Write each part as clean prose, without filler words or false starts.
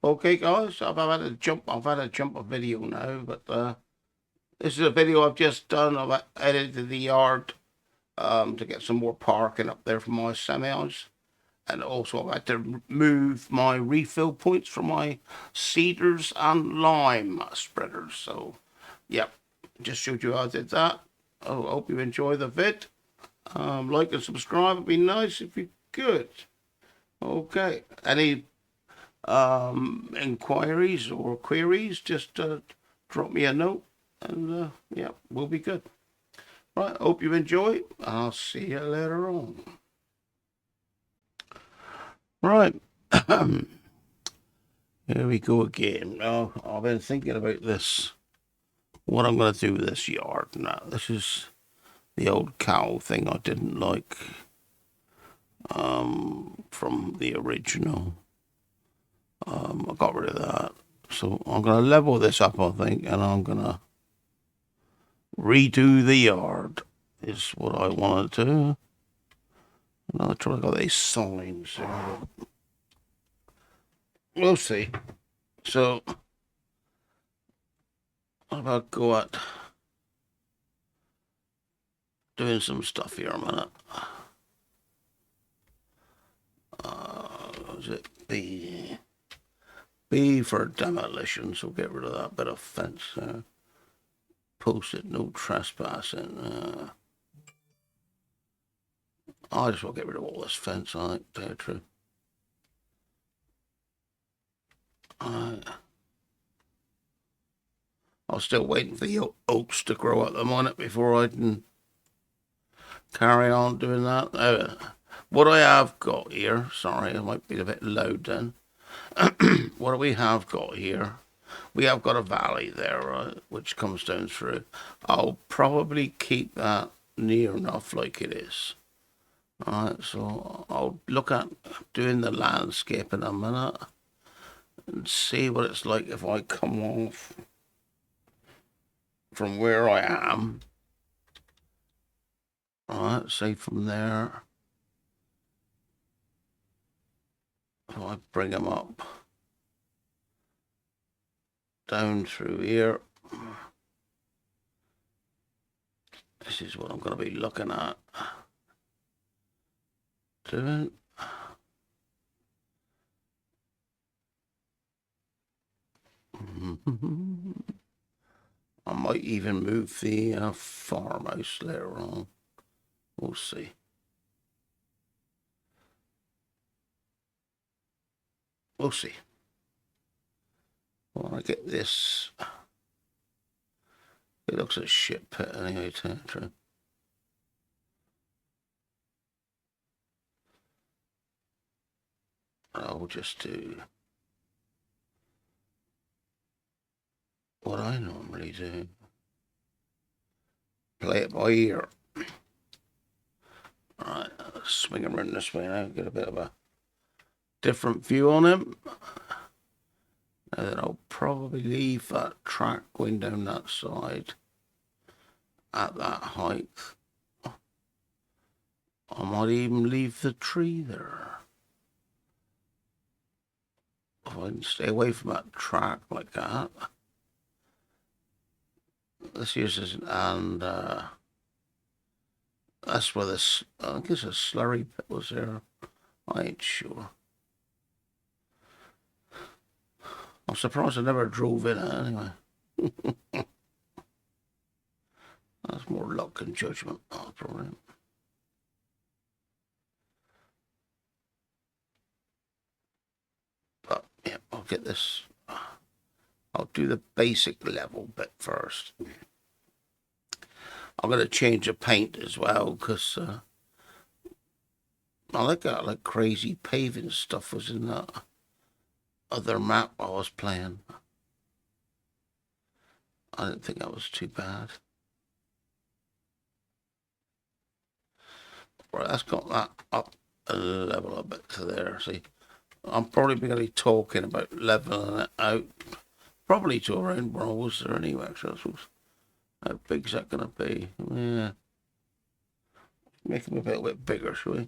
Okay, guys, I've had a jump of video now, but this is a video I've just done. I've edited the yard to get some more parking up there for my semis, and also I've had to move my refill points for my cedars and lime spreaders. So, yep, just showed you how I did that. Oh, I hope you enjoy the vid. Like and subscribe. It'd be nice if you could. Okay. Any inquiries or queries, just drop me a note and yeah, we'll be good. Right, hope you enjoy. I'll see you later on. Right, here we go again. Now, I've been thinking about this, what I'm going to do with this yard. Now, this is the old cow thing I didn't like from the original. I got rid of that. So I'm going to level this up, I think, and I'm going to redo the yard is what I want to do. And I'll try to get these signs. We'll see. So, what about go at doing some stuff here a minute? Is it B? B for demolition, so get rid of that bit of fence there. Post it, no trespassing. I just want to get rid of all this fence, I think, to tell you the truth. I was still waiting for the oaks to grow up them on it before I can carry on doing that. What I have got here, sorry, I might be a bit loud then. What we have got here, we have got a valley there, right, which comes down through. I'll probably keep that near enough like it is. Alright, so I'll look at doing the landscape in a minute and see what it's like if I come off from where I am. Alright, say from there. If I bring them up down through here, this is what I'm going to be looking at doing. I might even move the farmhouse later on. We'll see. We'll see. When I get this, it looks like a shit pit anyway, to tell you. I'll just do what I normally do. Play it by ear. Alright, swing him around this way now, get a bit of a different view on him. Now then I'll probably leave that track going down that side at that height. I might even leave the tree there. If I can stay away from that track like that. This here's and that's where this, I guess a slurry pit was there. I ain't sure. I'm surprised I never drove in it anyway. That's more luck and judgment, probably. But yeah, I'll get this. I'll do the basic level bit first. I'm going to change the paint as well because I like that like crazy paving stuff was in that other map I was playing. I didn't think that was too bad. Right, that's got that up a level a bit to there. See, I'm probably going to be talking about leveling it out, probably to around where I was there anyway. So how big's that going to be? Yeah, make them a little bit bigger, shall we?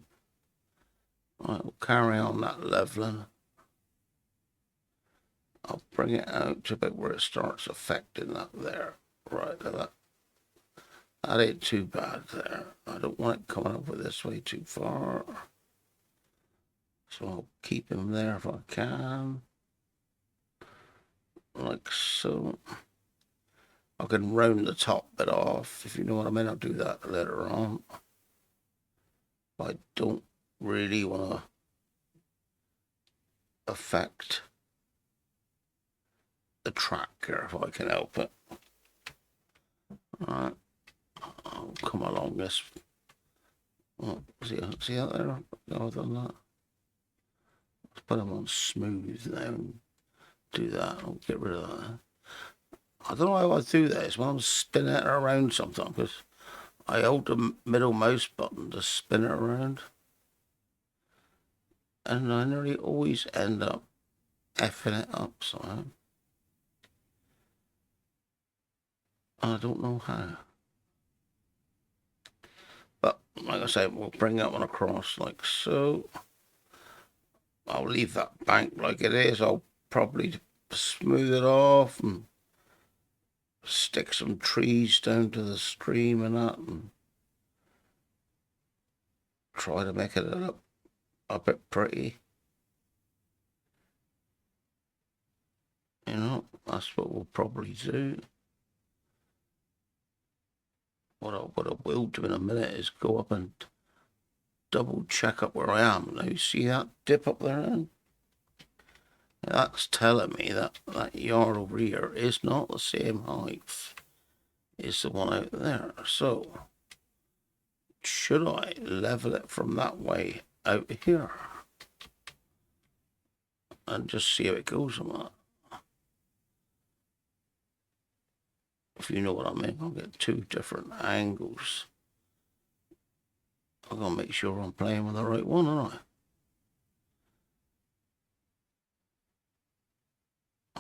Right, we'll carry on that leveling. bring it out to about where it starts affecting that there. Right, that ain't too bad there. I don't want it coming over this way too far. So I'll keep him there if I can. Like so. I can round the top bit off, if you know what I mean. I'll do that later on. I don't really want to affect the track here if I can help it. Alright, I'll come along this. Oh, see that there? No, I've done that. Let's put them on smooth now and do that. I'll get rid of that. I don't know how I do this when I'm spinning it around sometimes, because I hold the middle mouse button to spin it around. And I nearly always end up effing it up somehow. I don't know how. But like I say, we'll bring that one across like so. I'll leave that bank like it is. I'll probably smooth it off and stick some trees down to the stream and that, and try to make it look a bit pretty. You know, that's what we'll probably do. What I will do in a minute is go up and double check up where I am. Now you see that dip up there then? That's telling me that that yard over here is not the same height as the one out there. So should I level it from that way out here and just see how it goes on that? If you know what I mean, I'll get two different angles. I'm gonna make sure I'm playing with the right one, aren't I?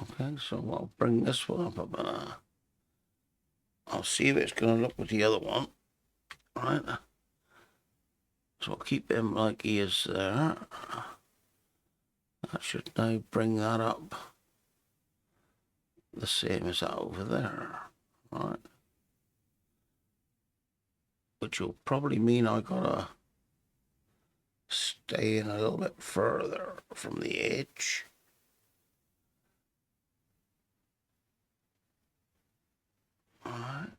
Okay, so I'll bring this one up a bit. I'll see if it's going to look with the other one. Right. So I'll keep him like he is there. That should now bring that up the same as that over there. Right. Which will probably mean I gotta stay in a little bit further from the edge. Alright.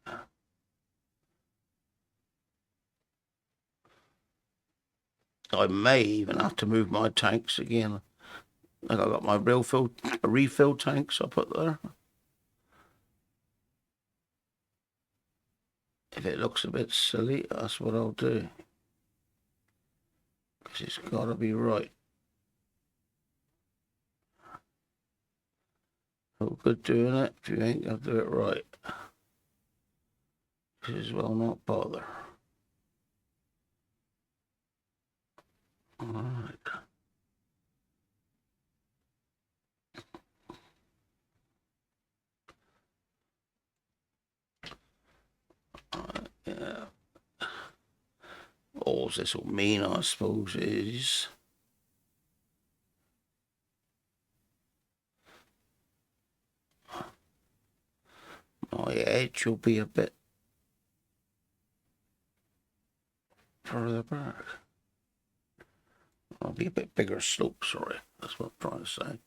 I may even have to move my tanks again. Like I got my refill tanks I put there. If it looks a bit silly, that's what I'll do. Because it's got to be right. No good doing it if you ain't going to do it right. This is well not bother. Alright. Yeah. All this will mean, I suppose, is my edge will be a bit further back. I'll be a bit bigger slope, sorry. That's what I'm trying to say.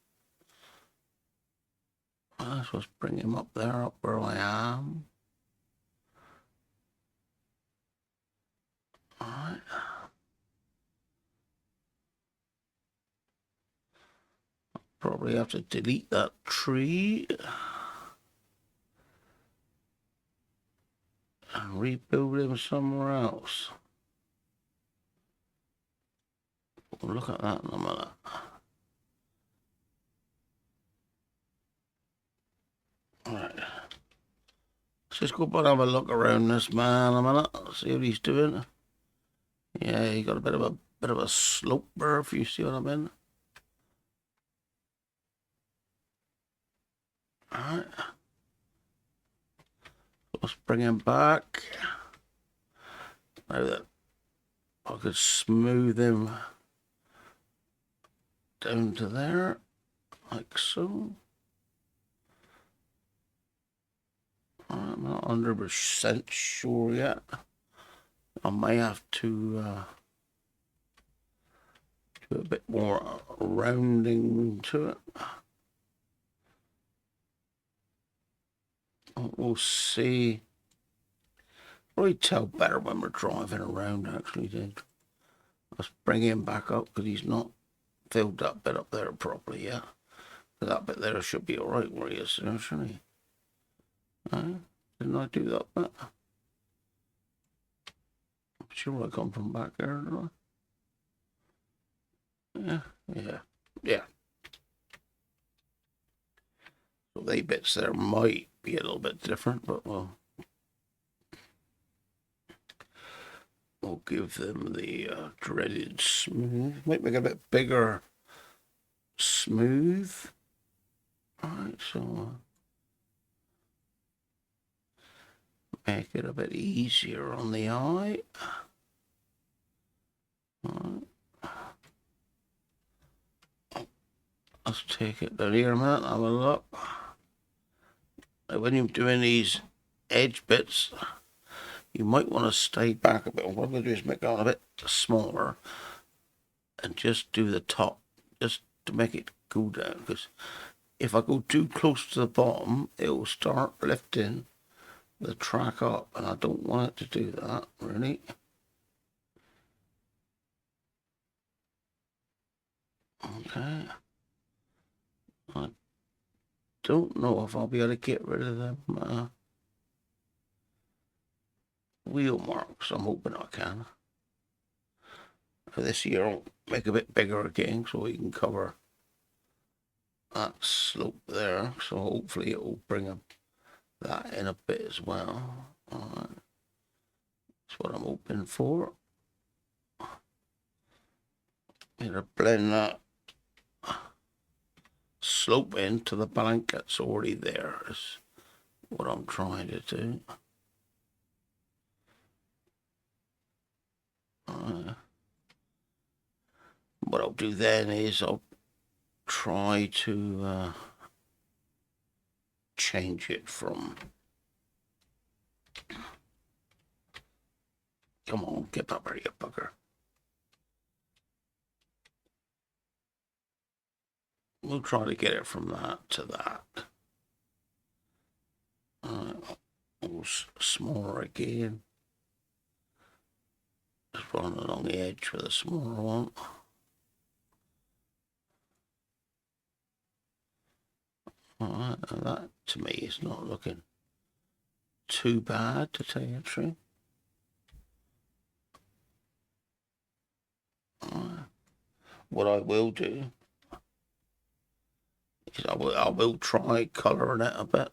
I'm supposed to bring him up there, up where I am. Alright. Probably have to delete that tree and rebuild him somewhere else. We'll look at that in a minute. Alright. Let's just go up and have a look around this man a minute. See what he's doing. Yeah, he got a bit of a slope there, if you see what I mean. Alright. Let's bring him back. Now that I could smooth him down to there, like so. I'm not 100% sure yet. I may have to do a bit more rounding to it. We'll see. Probably tell better when we're driving around, actually, then. Let's bring him back up because he's not filled that bit up there properly yet. That bit there should be alright where he is there, shouldn't he? Didn't I do that bit? I'm sure I come from back there, didn't I? Yeah. So they bits there might be a little bit different, but we'll give them the dreaded smooth. Might make it a bit bigger smooth. Alright, so make it a bit easier on the eye. Alright. Let's take it down here a minute, have a look. When you're doing these edge bits, you might want to stay back a bit. What I'm going to do is make it a bit smaller and just do the top, just to make it go down. Because if I go too close to the bottom, it will start lifting the track up, and I don't want it to do that, really. Okay. I don't know if I'll be able to get rid of them wheel marks. I'm hoping I can. For this year, I'll make a bit bigger again so we can cover that slope there. So hopefully it will bring that in a bit as well. Alright. That's what I'm hoping for. I'm gonna blend that slope into the blank that's already there is what I'm trying to do. What I'll do then is I'll try to change it from... Come on, get up here, you bugger. We'll try to get it from that to that. Smaller again. Just run along the edge with a smaller one. Alright, that to me is not looking too bad, to tell you the truth. What I will do is I will try colouring it a bit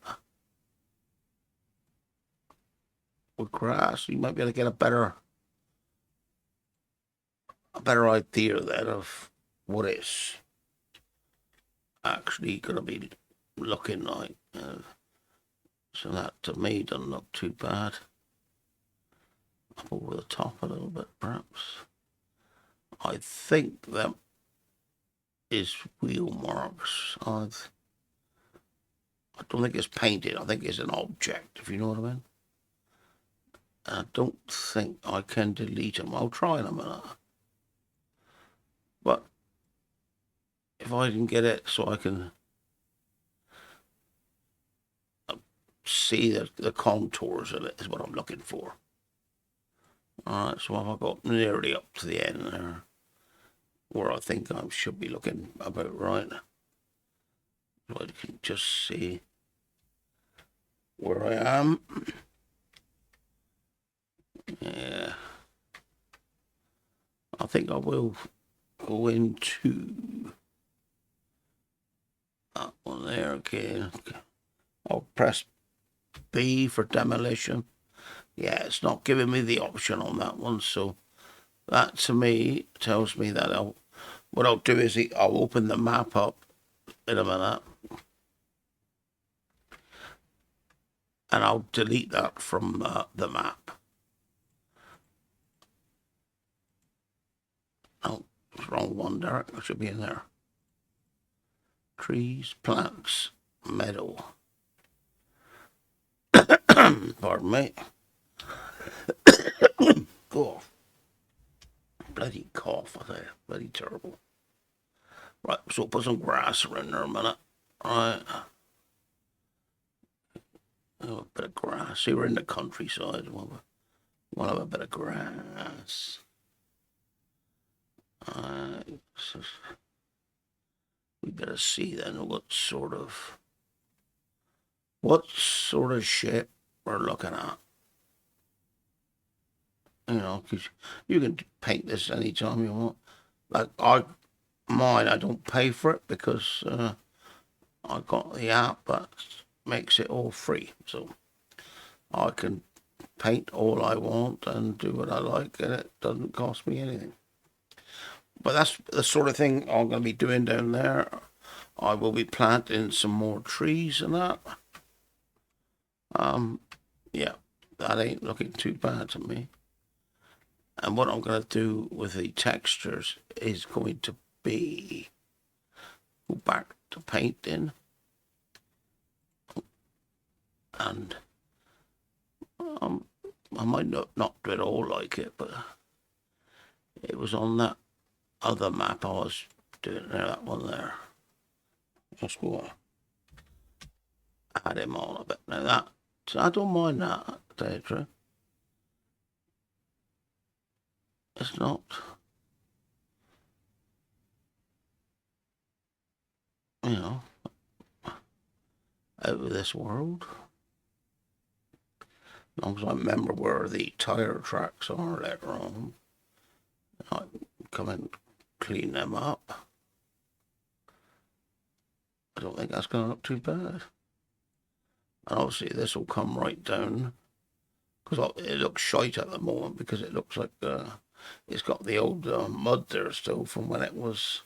with grass. You might be able to get a better idea then of what it's actually going to be looking like. So that to me doesn't look too bad. Up over the top a little bit, perhaps. I think that is wheel marks. I don't think it's painted. I think it's an object, if you know what I mean. I don't think I can delete them. I'll try in a minute. But if I can get it so I can see the contours of it is what I'm looking for. Alright, so I've got nearly up to the end there, where I think I should be looking about right. So I can just see where I am. Yeah. I think I will go into that one there again. I'll press B for demolition. Yeah, it's not giving me the option on that one, so that to me tells me that what I'll do is I'll open the map up in a minute and I'll delete that from the map. Oh, it's wrong one, Derek. It should be in there. Trees, plants, meadow. Pardon me. Cough. Bloody cough, I tell you. Bloody terrible. Right, so put some grass around there a minute. Right. Oh, a bit of grass. See, we're in the countryside. We'll have a bit of grass. So we better see then what sort of shape we're looking at. You know, because you can paint this anytime you want. Like I don't pay for it because I got the app that makes it all free, so I can paint all I want and do what I like, and it doesn't cost me anything. But that's the sort of thing I'm going to be doing down there. I will be planting some more trees and that. Yeah, that ain't looking too bad to me. And what I'm going to do with the textures is going to be go back to painting, and I might not do it all like it, but it was on that other map I was doing there, that one there. Just go add him on a bit. Now that, I don't mind that, to tell you the truth. It's not, you know, out of this world. As long as I remember where the tyre tracks are later on, I can come and clean them up. I don't think that's going to look too bad. And obviously this will come right down, because it looks shite at the moment because it looks like it's got the old mud there still from when it was.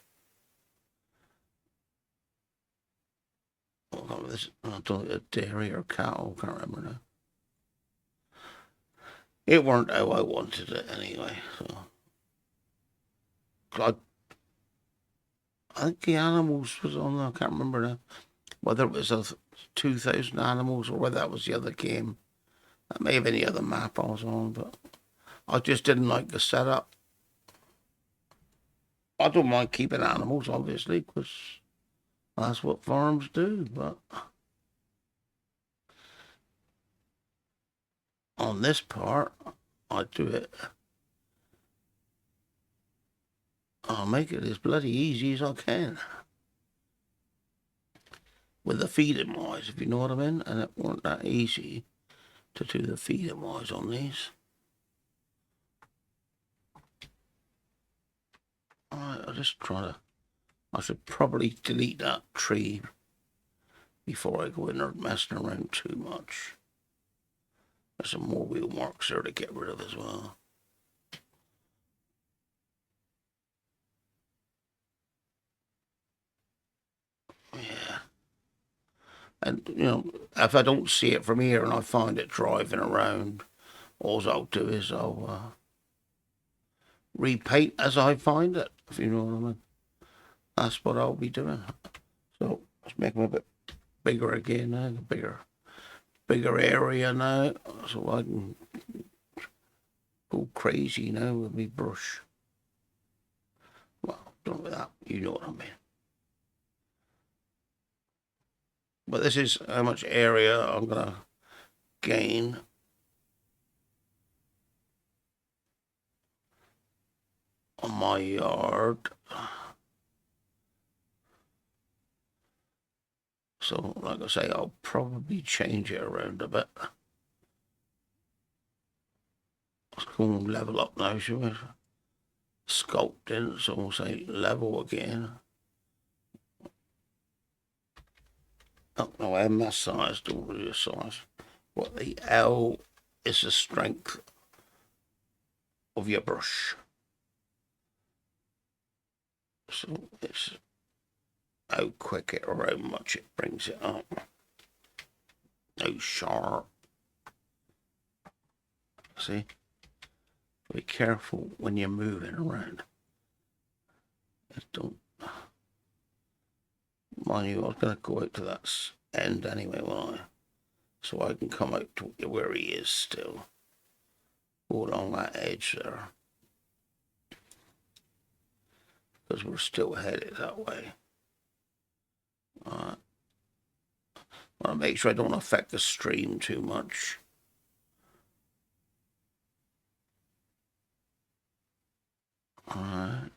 I don't know, a dairy or cattle, can't remember now. It weren't how I wanted it anyway, so. I think the animals was on there, I can't remember now. Whether it was 2,000 animals or whether that was the other game. That may have been the other map I was on, but I just didn't like the setup. I don't mind keeping animals, obviously, because that's what farms do, but on this part, I do it. I'll make it as bloody easy as I can. With the feeding wise, if you know what I mean, and it weren't that easy to do the feeding wise on these. Alright, I'll just try to. I should probably delete that tree before I go in there messing around too much. There's some more wheel marks there to get rid of as well. Yeah. And, you know, if I don't see it from here and I find it driving around, all I'll do is I'll repaint as I find it, if you know what I mean. That's what I'll be doing. So let's make them a bit bigger again now, bigger area now, so I can go crazy now with my brush. Well, done with that, you know what I mean. But this is how much area I'm gonna gain. On my yard. So, like I say, I'll probably change it around a bit. Let's go and level up now, shall we? Sculpting, so we'll say level again. Oh, no, MS size, don't do the size. What the L is the strength of your brush. So it's how quick it or how much it brings it up. How sharp. See? Be careful when you're moving around. Don't. Mind you, I was going to go out to that end anyway, wasn't I? so I can come out to where he is still. Go along that edge there, because we're still headed that way. I want to make sure I don't affect the stream too much. Alright.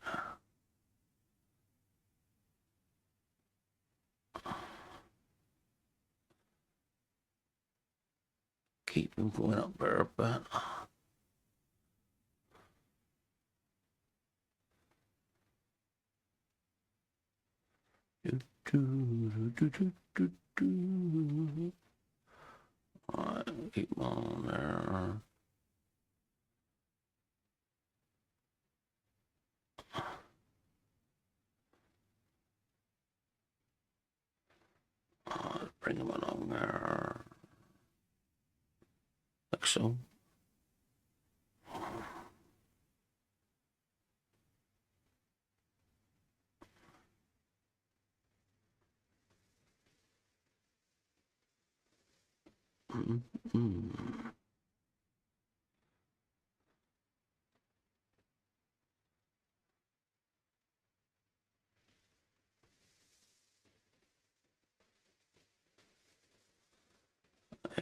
Keep him going up there a bit. Alright, keep him on there. Bring him along there. Like so.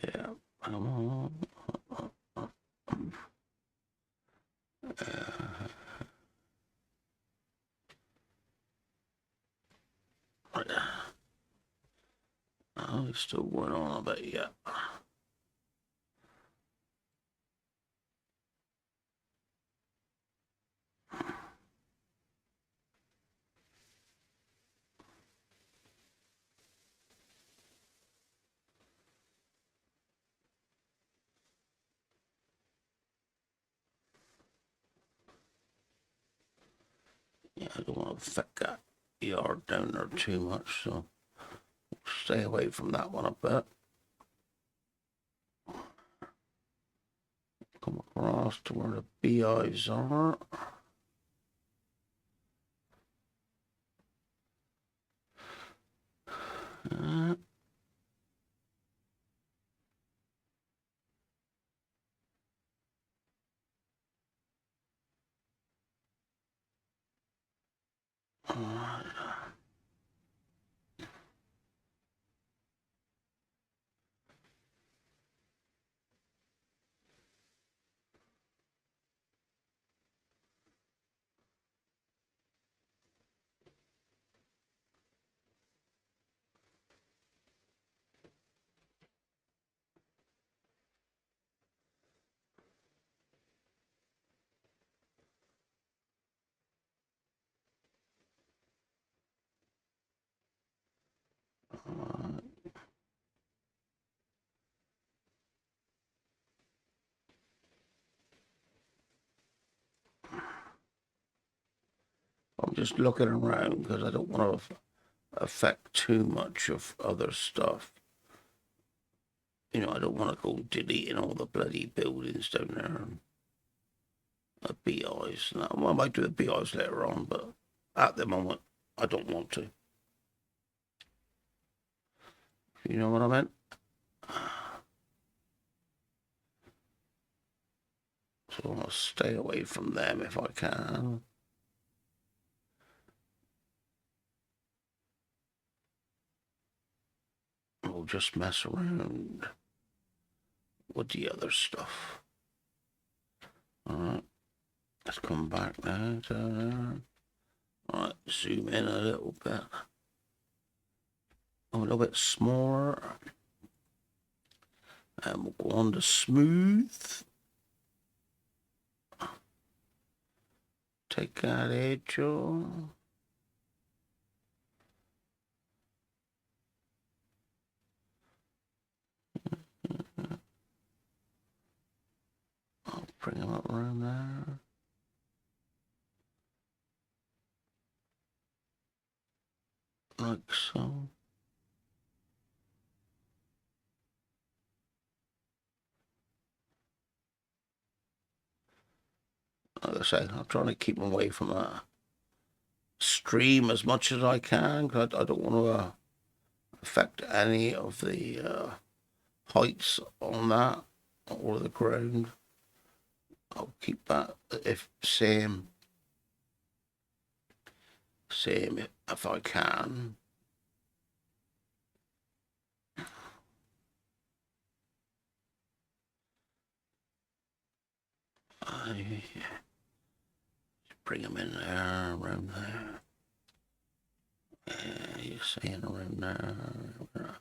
Yeah, come on. Oh, he's still going on a bit yet. Yeah, I don't want to affect that yard down there too much, so stay away from that one a bit. Come across to where the beehives are. I'm just looking around because I don't want to affect too much of other stuff. You know, I don't want to go deleting all the bloody buildings down there and the beehives. Well, I might do the beehives later on, but at the moment, I don't want to. You know what I meant? So I'll stay away from them if I can. We'll just mess around with the other stuff. Alright, let's come back now to there. Alright, zoom in a little bit. A little bit smaller. And we'll go on to smooth. Take that edge off. I'll bring him up around there. Like so. Like I say, I'm trying to keep him away from a stream as much as I can, because I don't want to affect any of the heights on that or the ground. I'll keep that if same if I can. I bring them in there, around there. You're saying around there.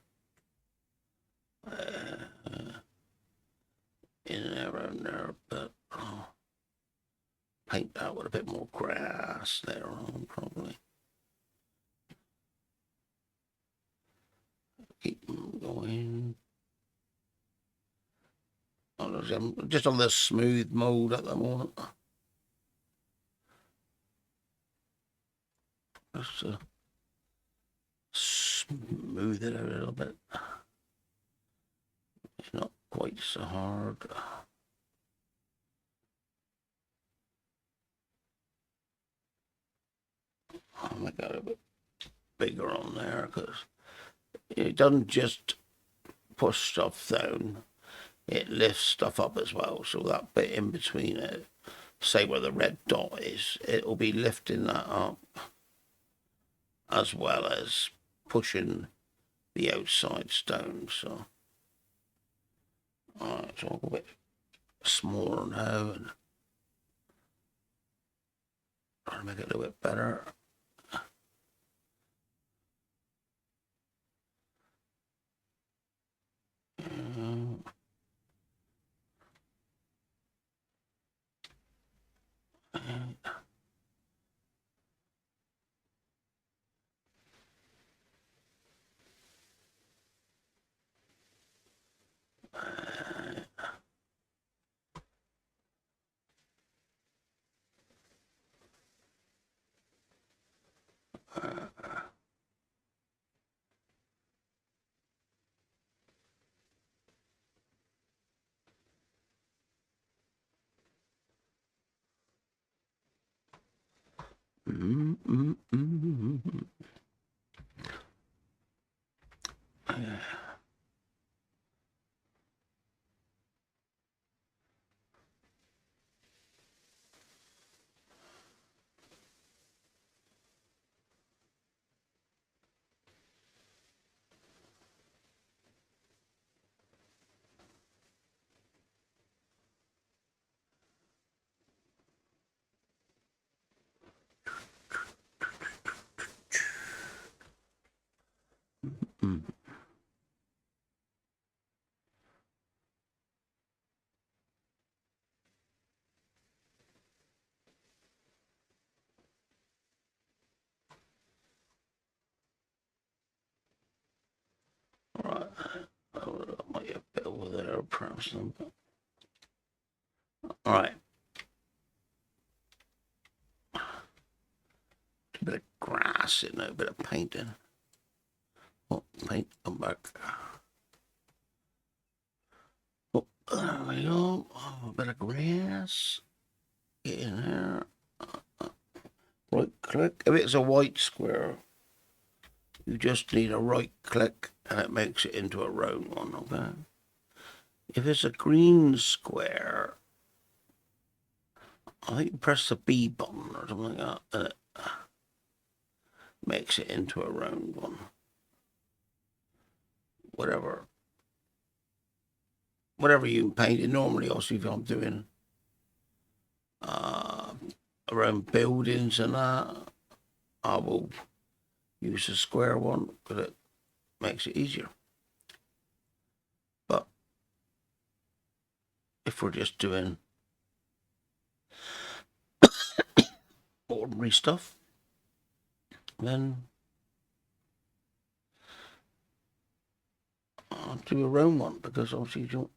In there, around there, but paint that with a bit more grass there on, probably. Keep them going. I'm just on this smooth mode at the moment. Just to smooth it out a little bit. It's not quite so hard. I'll make that a bit bigger on there because it doesn't just push stuff down, it lifts stuff up as well. So that bit in between it, say where the red dot is, it'll be lifting that up as well as pushing the outsides down. So, alright, so I'll go a bit smaller now and try to make it a little bit better. Right, I might have a bit over there, perhaps. Alright. A bit of grass in there, a bit of painting. Oh, paint, come back. Oh, there we go. Oh, a bit of grass. Get in there. Right click. If it's a white square, you just need a right click and it makes it into a round one, okay? If it's a green square, I think you press the B button or something like that and it makes it into a round one. Whatever you paint it. Normally, also if I'm doing around buildings and that, I will use a square one because it makes it easier. But if we're just doing ordinary stuff, then I'll do a round one because obviously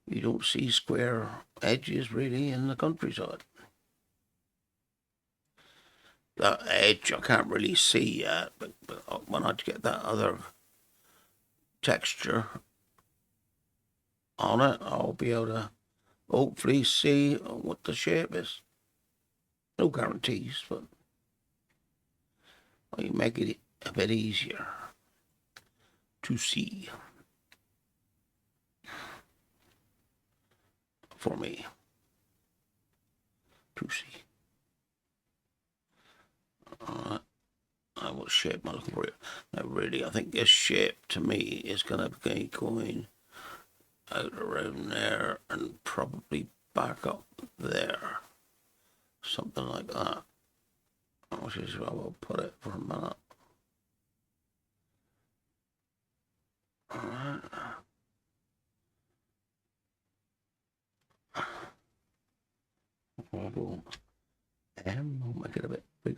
you don't see square edges really in the countryside. That edge I can't really see yet, but when I get that other texture on it, I'll be able to hopefully see what the shape is. No guarantees, but I make it a bit easier to see. for me to see. Alright. What shape am I looking for here? Now really, I think this shape to me is going to be going out around there and probably back up there. Something like that. Which is where we'll put it for a minute. Alright. I'll go M, I'll make it a bit bigger.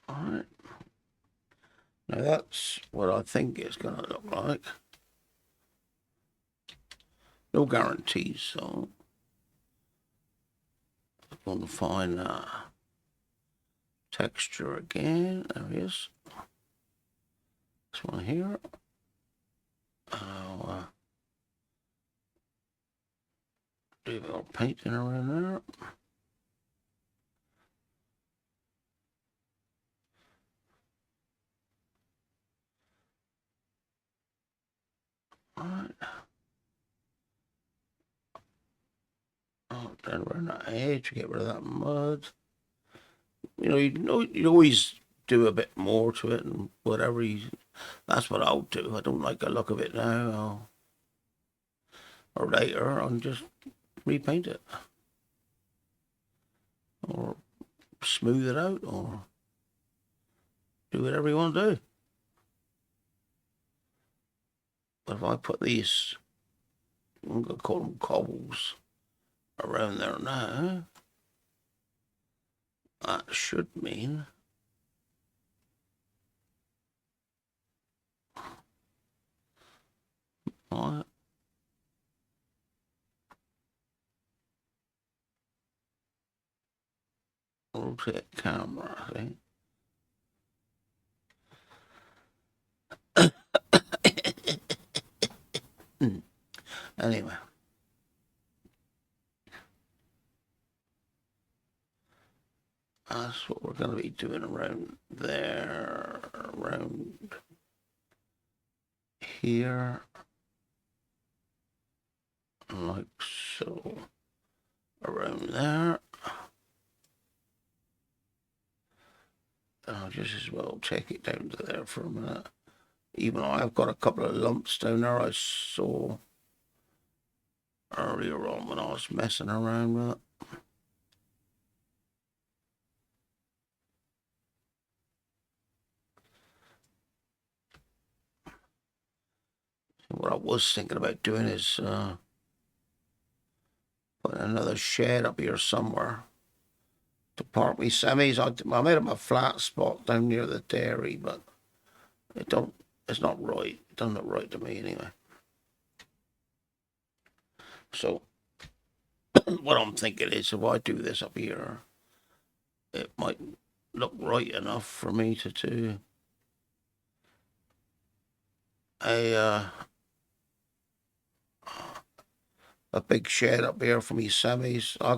Alright. Now that's what I think it's going to look like. No guarantees, so I'm going to find texture again. There it is. This one here. I'll do a little painting around there. Alright. Down around that edge to get rid of that mud. You always do a bit more to it and whatever. That's what I'll do. I don't like the look of it now. Or later, I'll just repaint it. Or smooth it out, or do whatever you want to do. But if I put these, I'm going to call them cobbles, around there now, that should mean what? Rotate camera, I think. Anyway. That's what we're going to be doing around there, around here, like so, around there. I'll just as well take it down to there for a minute. Even though I've got a couple of lumps down there I saw earlier on when I was messing around with it. What I was thinking about doing is putting another shed up here somewhere to park my semis. I made up a flat spot down near the dairy, but it's not right. It doesn't look right to me anyway. So what I'm thinking is if I do this up here, it might look right enough for me to do a big shed up here for me semis. I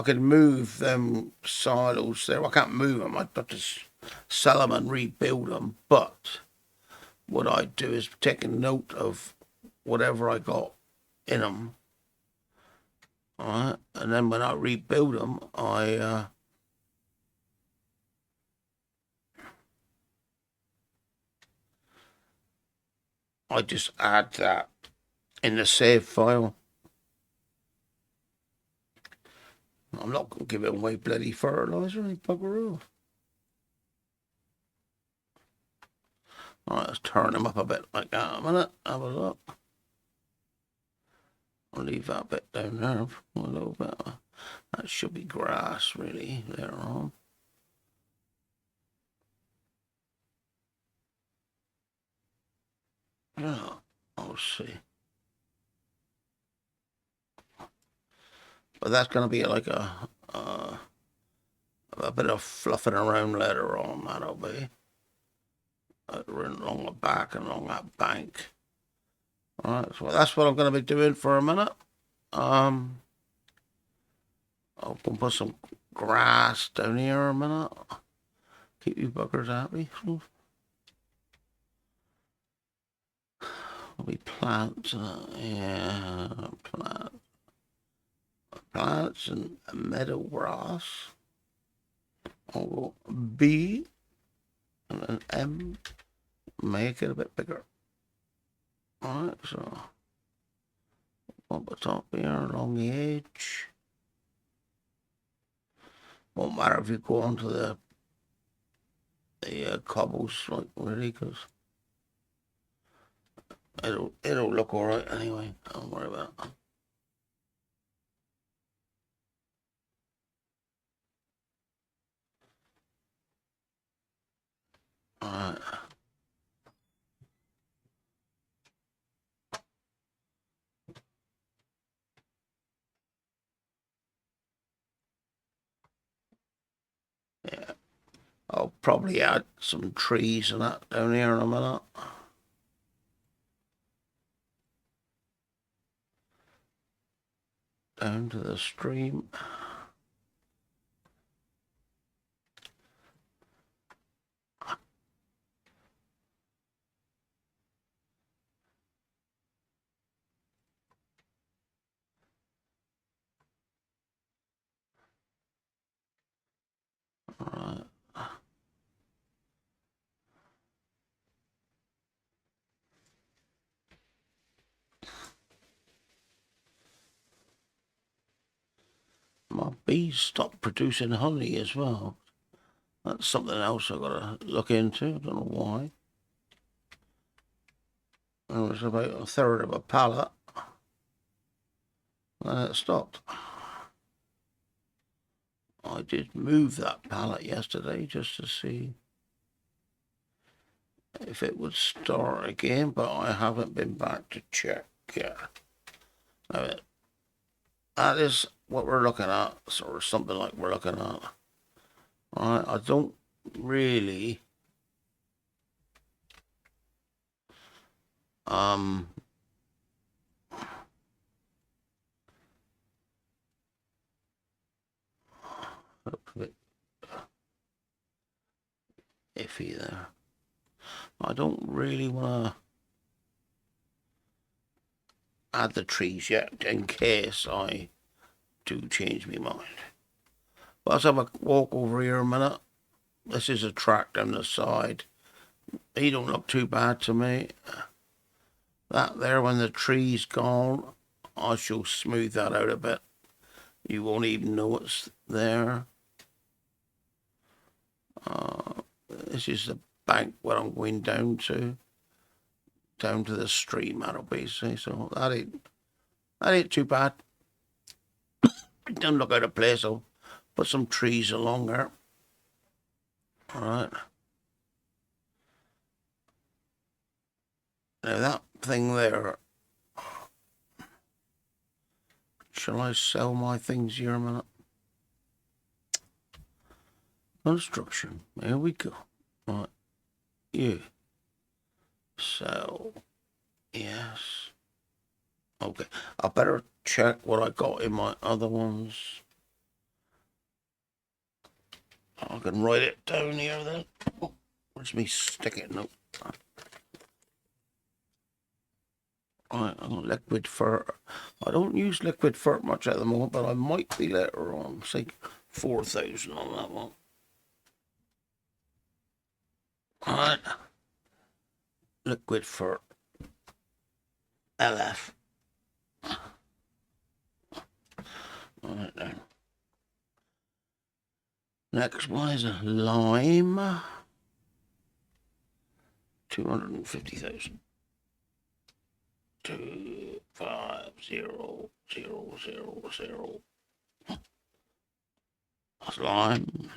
could move them silos there. I can't move them. I'd have to sell them and rebuild them. But what I'd do is take a note of whatever I got in them. All right, and then when I rebuild them, I just add that in the save file. I'm not going to give it away bloody fertiliser, any bugger off. Alright, let's turn them up a bit like that a minute. Have a look. I'll leave that bit down there for a little bit. That should be grass, really, later on. Yeah, I'll see. But that's going to be like a bit of fluffing around later on, that'll be. Along the back and along that bank. Alright, so that's what I'm going to be doing for a minute. I'll put some grass down here a minute. keep you buggers happy. Will be plants, yeah, plants and meadow grass. I'll go B and an M. Make it a bit bigger. Alright, so up the top here, along the edge. Won't matter if you go onto the cobbles, like, really, because it'll look alright anyway. Don't worry about it. Alright. Yeah. I'll probably add some trees and that down here in a minute. Down to the stream. Alright. My bees stopped producing honey as well. That's something else I've got to look into. I don't know why. It was about a third of a pallet. And it stopped. I did move that pallet yesterday just to see if it would start again, but I haven't been back to check yet. Now, that is what we're looking at, or something like we're looking at. I don't really a bit iffy there. I don't really want to add the trees yet in case I do change my mind. But let's have a walk over here a minute. This is a track down the side. He don't look too bad to me. That there, when the tree's gone, I shall smooth that out a bit. You won't even know it's there. This is the bank where I'm going down to the stream, that'll be, see, so that ain't too bad. It doesn't look out of place, I'll put some trees along there. Alright. Now that thing there, shall I sell my things here a minute? Construction, there we go. Right, you. So, yes. Okay, I better check what I got in my other ones. I can write it down here then. Oh, where's me stick-it note? Right, I got liquid fur. I don't use liquid fur much at the moment, but I might be later on. Say 4,000 on that one. Alright. Liquid fur. LF. Alright then. Next one is a lime. 250,000. 250,000. That's lime.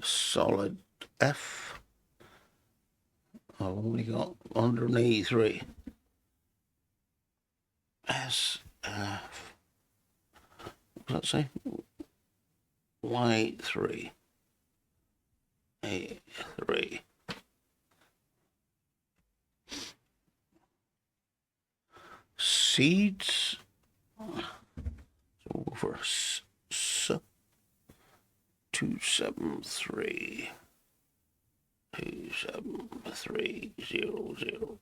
Solid F. I've only got 183. S F. What does that say? 183. 83. Seeds. So we'll go for S. 273 273 000.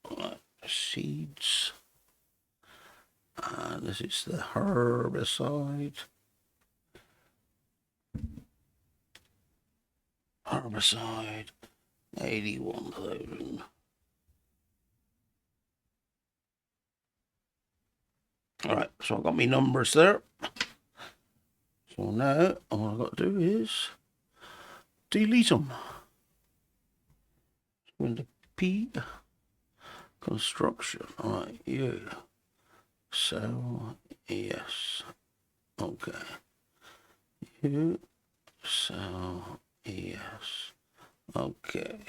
Right, seeds. And this is the herbicide. Herbicide, 81,000. Alright, so I've got my numbers there. So now all I've got to do is delete them. Go into P, construction. Alright, you. So, yes. Okay. You. So, yes. Okay.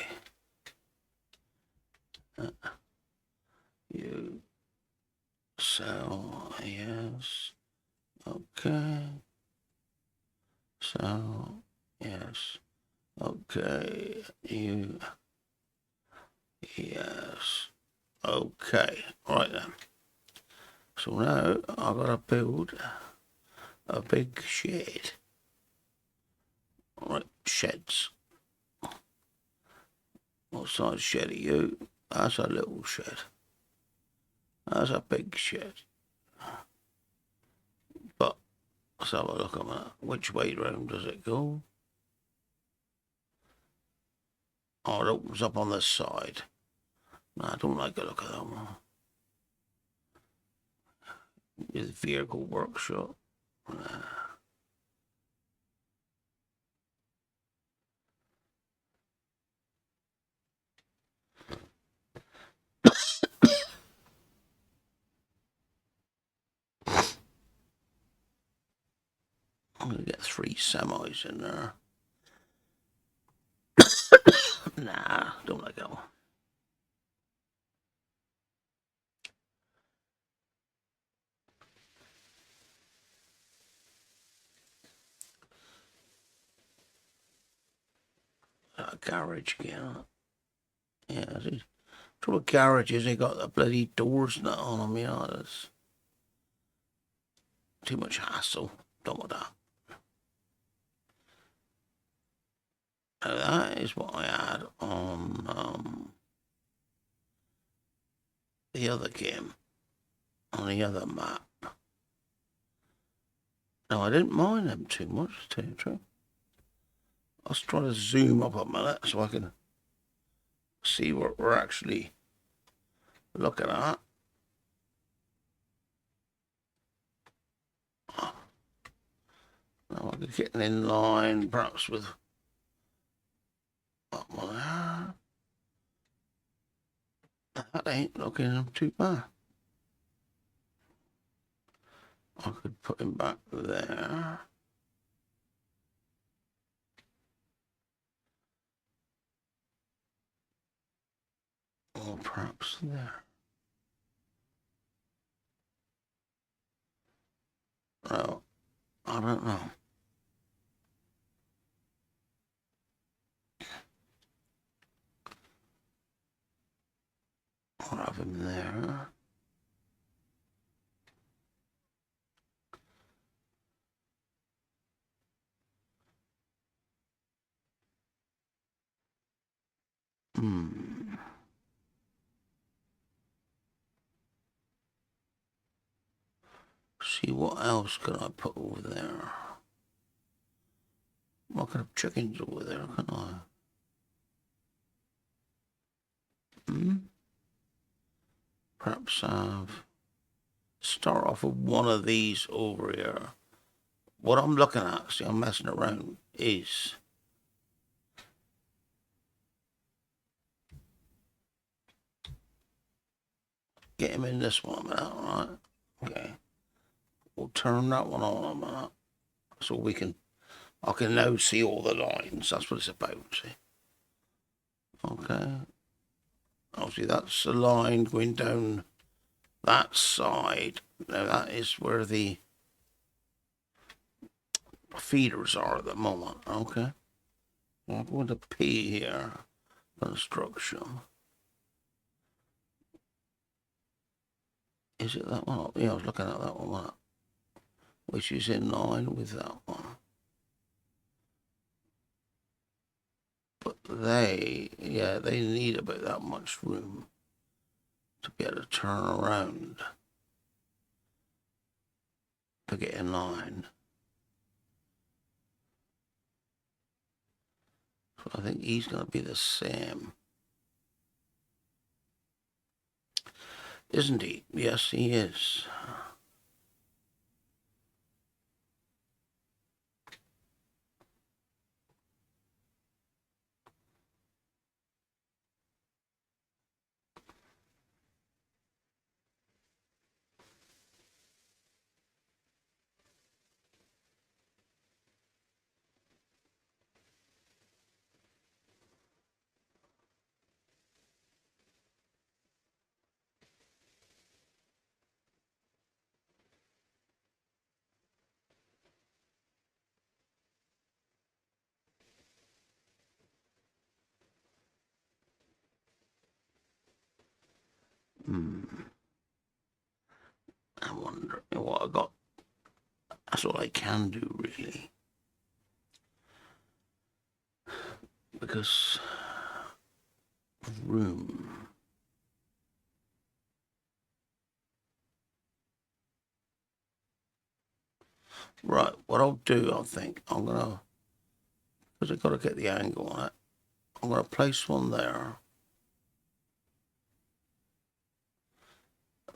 You. So, yes. Okay. So, yes. Okay. You. Yes. Okay. Right then. So now I've got to build a big shed. Right, sheds. What size shed are you? That's a little shed. That's a big shed. But let's have a look at that. Which way round does it go? Oh, it opens up on this side. No, I don't like the look of that one. With vehicle workshop. I'm going to get 3 semis in there. Nah, don't like that one. Garage again. Yeah, see. Trouble with garages, they got the bloody doors not on them, you know. That's too much hassle. Don't want that. Now that is what I had on the other game, on the other map. Now I didn't mind them too much, to tell you the truth. I'll try to zoom up a minute so I can see what we're actually looking at. Now I could get in line perhaps with that one there. That ain't looking too bad. I could put him back there. Or perhaps there. Well, I don't know. I'll have him there. See, what else could I put over there? I could have chickens over there, couldn't I? Perhaps start off with one of these over here. What I'm looking at, see, I'm messing around, is get him in this one a minute, alright? Okay. We'll turn that one on a minute. So I can now see all the lines. That's what it's about, see? Okay. Obviously, that's the line going down that side. Now, that is where the feeders are at the moment, okay? I'm going to P here, construction. Is it that one? Yeah, I was looking at that one, which is in line with that one. they need about that much room to be able to turn around to get in line. So I think he's going to be the same. Isn't he? Yes, he is. I wonder what I got. That's all I can do, really. Because of room. Right, what I'll do, I think, I'm going to, because I've got to get the angle on it, I'm going to place one there.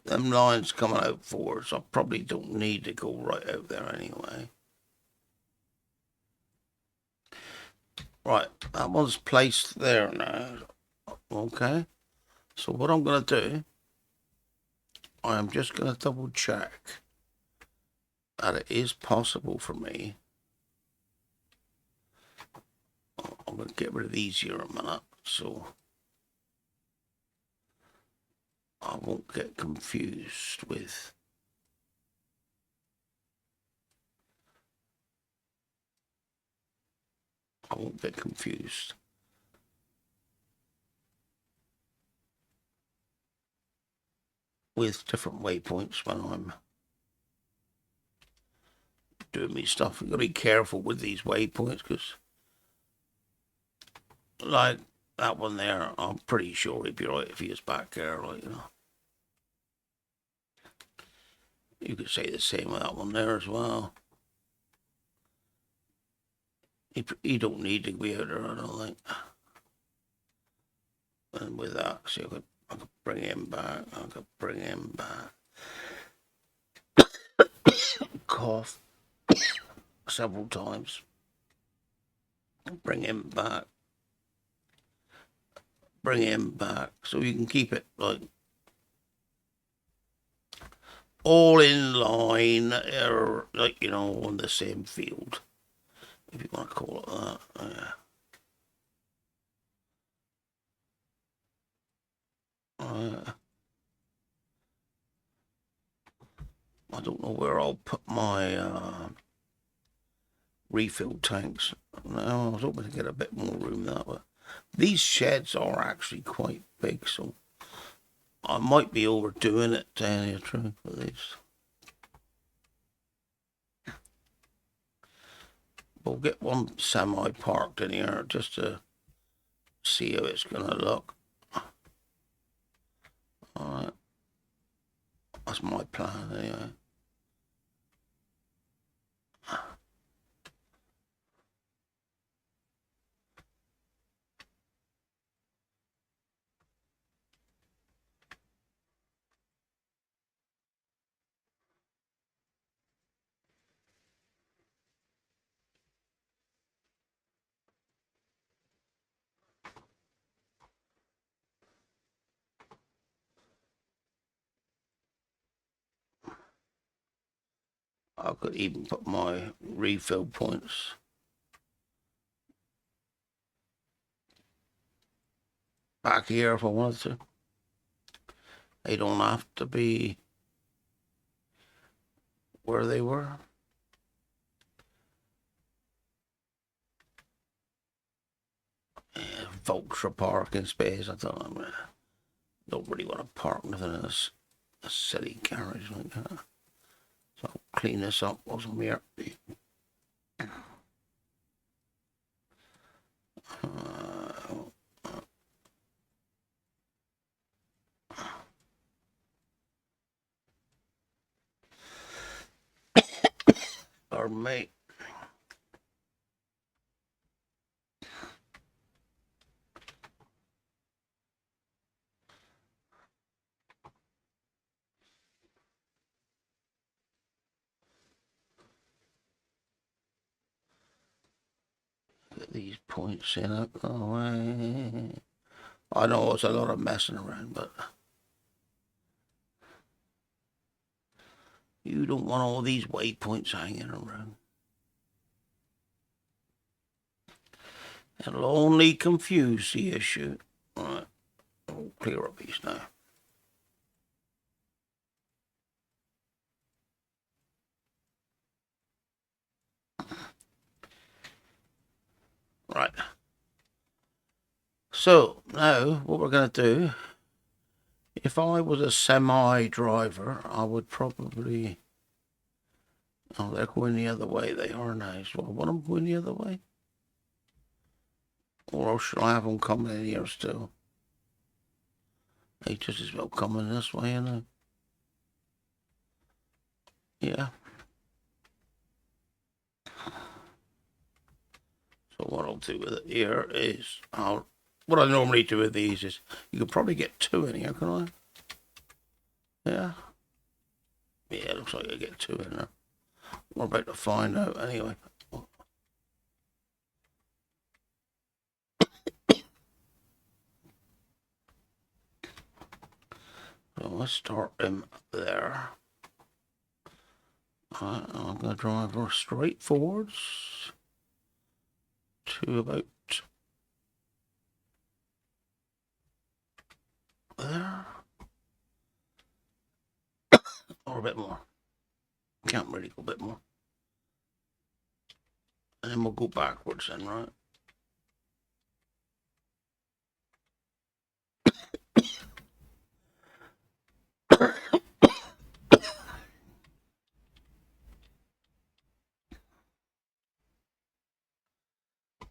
Them lines coming out forwards, I probably don't need to go right out there anyway. Right, that one's placed there now. Okay, so what I'm going to do, I'm just going to double check that it is possible for me. I'm going to get rid of these here a minute, so I won't get confused with with different waypoints when I'm doing me stuff. I've got to be careful with these waypoints because, like that one there, I'm pretty sure he'd be right if he was back there, like, you know. You could say the same with that one there as well. He don't need to be out there, I don't think. And with that, see, I could bring him back. I could bring him back. Cough several times. Bring him back. Bring him back. So you can keep it like all in line, or like, you know, on the same field, if you want to call it that. Yeah. I don't know where I'll put my refill tanks. No, I was hoping to get a bit more room that way. These sheds are actually quite big, so I might be overdoing it, to tell you the truth, with these. We'll get one semi-parked in here just to see how it's going to look. Alright. That's my plan, anyway. I could even put my refill points back here if I wanted to. They don't have to be where they were. Yeah, Vulture parking space. I thought I don't really want to park nothing in a city garage like that. So I'll clean this up whilst I'm here. Pardon me. Get these points in out the way. I know it's a lot of messing around, but you don't want all these waypoints hanging around. It'll only confuse the issue. Alright, I'll clear up these now. Right. So, now, what we're going to do, if I was a semi-driver, I would probably... Oh, they're going the other way. They are now. So I want them going the other way. Or should I have them coming in here still? They just as well coming this way, you know. Yeah. So what I'll do with it here is, what I normally do with these is, you could probably get 2 in here, can I? Yeah. Yeah, it looks like I get 2 in there. We're about to find out anyway. So let's start him there. Alright, I'm going to drive her straight forwards to about there. Or a bit more. Can't really go a bit more. And then we'll go backwards then, right?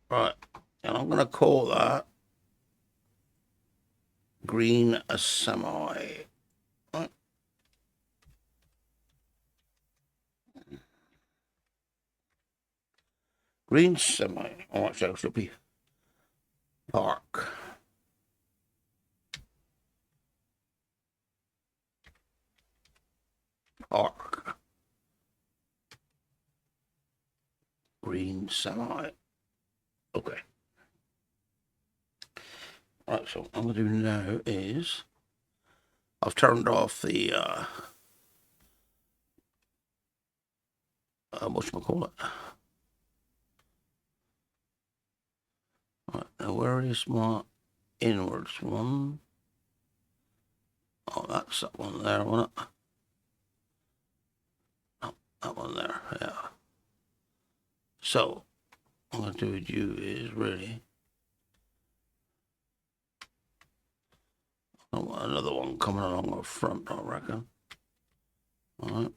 Right, and I'm going to call that green a semi. Right. Green semi. Oh, actually, it should be park. Park. Green semi. Okay. Right, so what I'm going to do now is I've turned off the whatchamacallit. Right, now where is my inwards one? Oh, that's that one there, wasn't it? Oh, that one there, yeah. So, what I'm going to do with you is really... I want another one coming along the front, I reckon. Alright.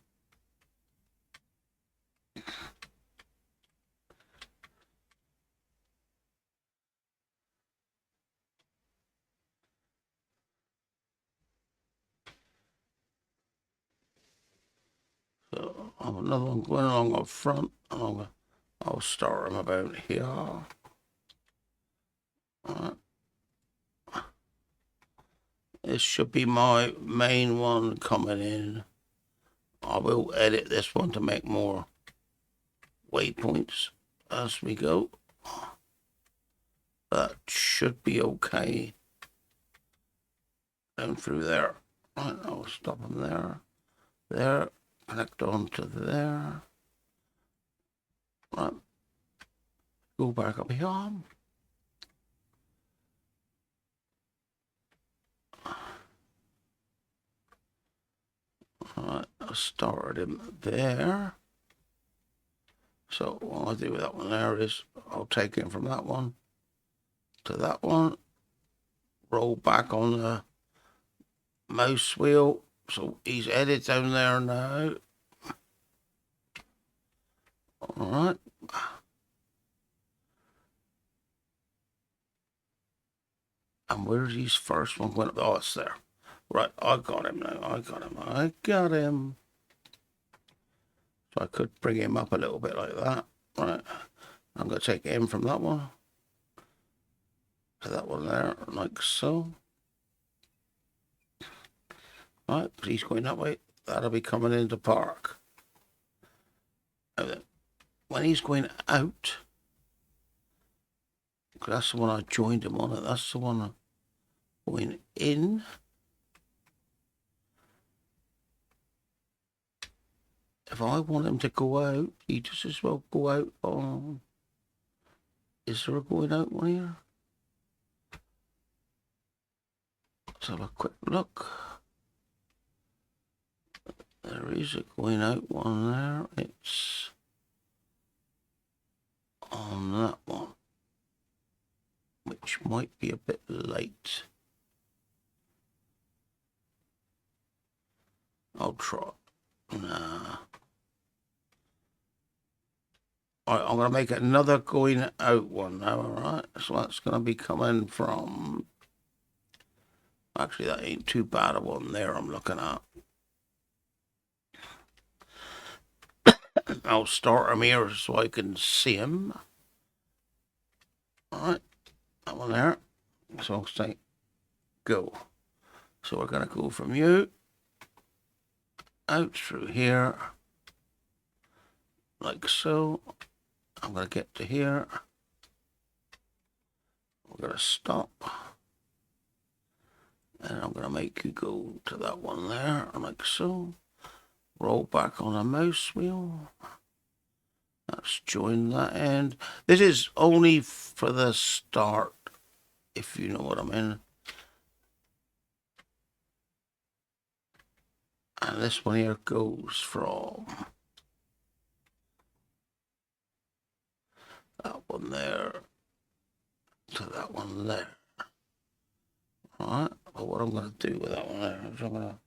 So, I have another one going along the front, and I'll start them about here. Alright. This should be my main one coming in. I will edit this one to make more waypoints as we go. That should be okay. Down through there. Right, I'll stop them there. There. Connect on to there. Right. Go back up here. Alright, I started him there. So what I'll do with that one there is I'll take him from that one to that one, roll back on the mouse wheel. So he's headed down there now. Alright. And where's his first one going? Oh, it's there. Right, I got him now. I got him. So I could bring him up a little bit like that. Right. I'm going to take him from that one to that one there, like so. Right, he's going that way. That'll be coming into park. When he's going out, that's the one I joined him on. That's the one going in. If I want him to go out, he just as well go out on... Is there a going out one here? Let's have a quick look. There is a going out one there. It's on that one, which might be a bit late. I'll try. Nah. Alright, I'm going to make another going out one now, alright? So that's going to be coming from... Actually, that ain't too bad a one there I'm looking at. I'll start him here so I can see him. Alright, that one there. So I'll say go. So we're going to go from you out through here, like so. I'm going to get to here. We're going to stop. And I'm going to make you go to that one there, like so. Roll back on a mouse wheel. Let's join that end. This is only for the start, if you know what I mean. And this one here goes from that one there to that one there. Alright, but what I'm going to do with that one there is I'm going to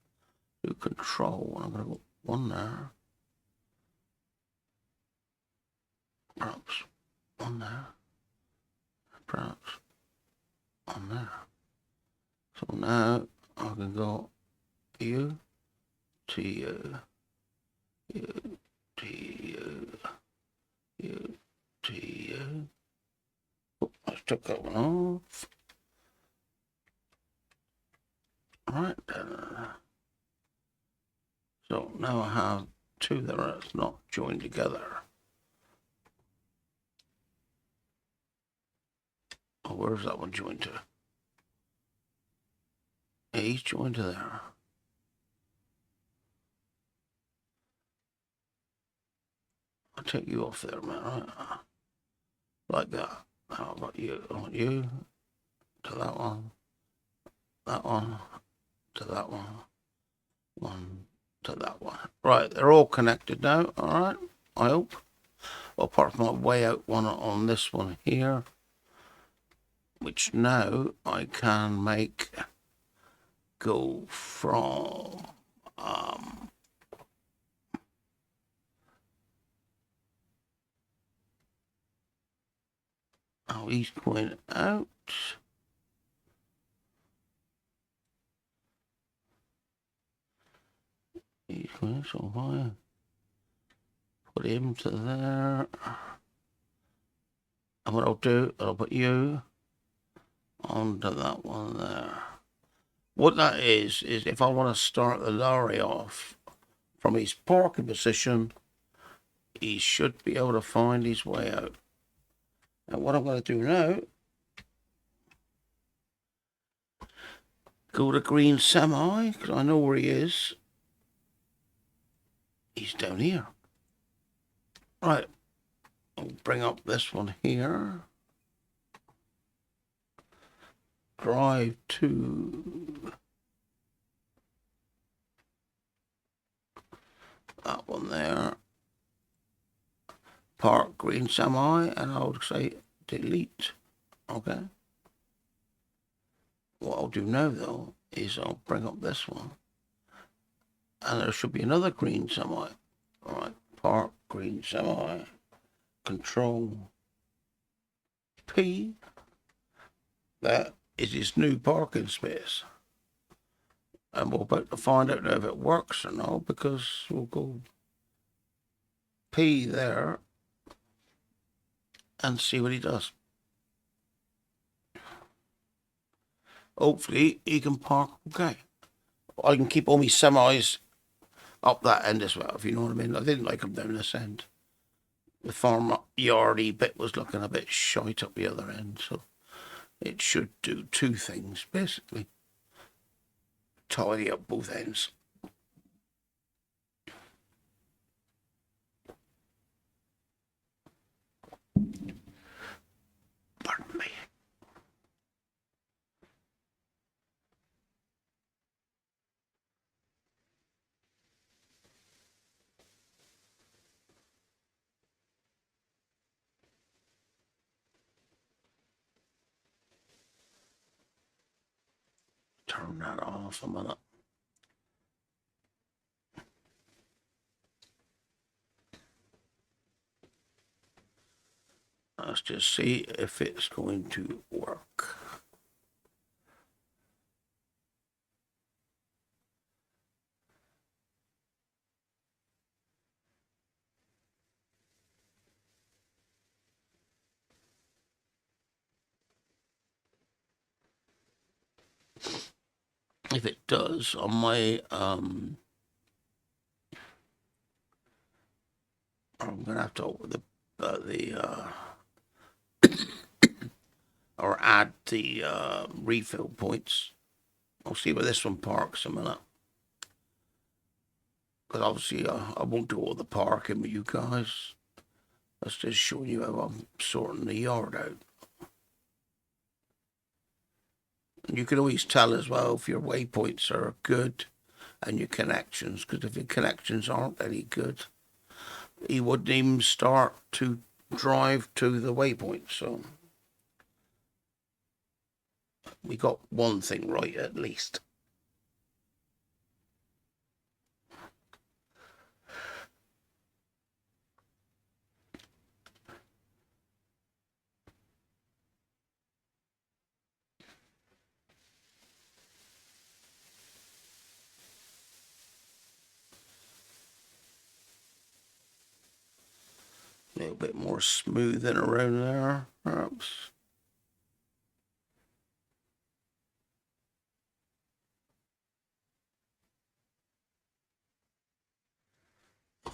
do control, and I'm going to go one there. Perhaps one there. Perhaps one there. So now I can go you to you, you to you, you to you. Oh, I took that one off. Right then. So now I have two that are not joined together. Oh, where's that one joined to? Yeah, he's joined to there. I'll take you off there, man. Right? Like that. Now I want you to that one to that one to that one. Right, they're all connected now. All right, I hope. Well, apart from my way out one on this one here, which now I can make go from oh, he's going out. He's going so high. Put him to there. And what I'll do, I'll put you onto that one there. What that is if I want to start the lorry off from his parking position, he should be able to find his way out. And what I'm going to do now, go to green semi, because I know where he is. He's down here. Right, I'll bring up this one here. Drive to that one there. Park green semi, and I'll say delete. Okay. What I'll do now though is I'll bring up this one, and there should be another green semi. All right, park green semi. Control P. That is his new parking space. And we're about to find out now if it works or not, because we'll go P there and see what he does. Hopefully he can park okay. I can keep all my semis up that end as well, if you know what I mean. I didn't like them down this end. The farm yardy bit was looking a bit shite up the other end, so it should do two things, basically. Tidy up both ends. Pardon me. Turn that off a minute. Let's just see if it's going to work. If it does, on my I'm gonna have to open or add the refill points. I'll see where this one parks a minute. Because obviously I won't do all the parking with you guys. That's just showing you how I'm sorting the yard out. And you can always tell as well if your waypoints are good and your connections, because if your connections aren't any good, he wouldn't even start to drive to the waypoint. So we got one thing right at least. A little bit more smoothing around there, perhaps.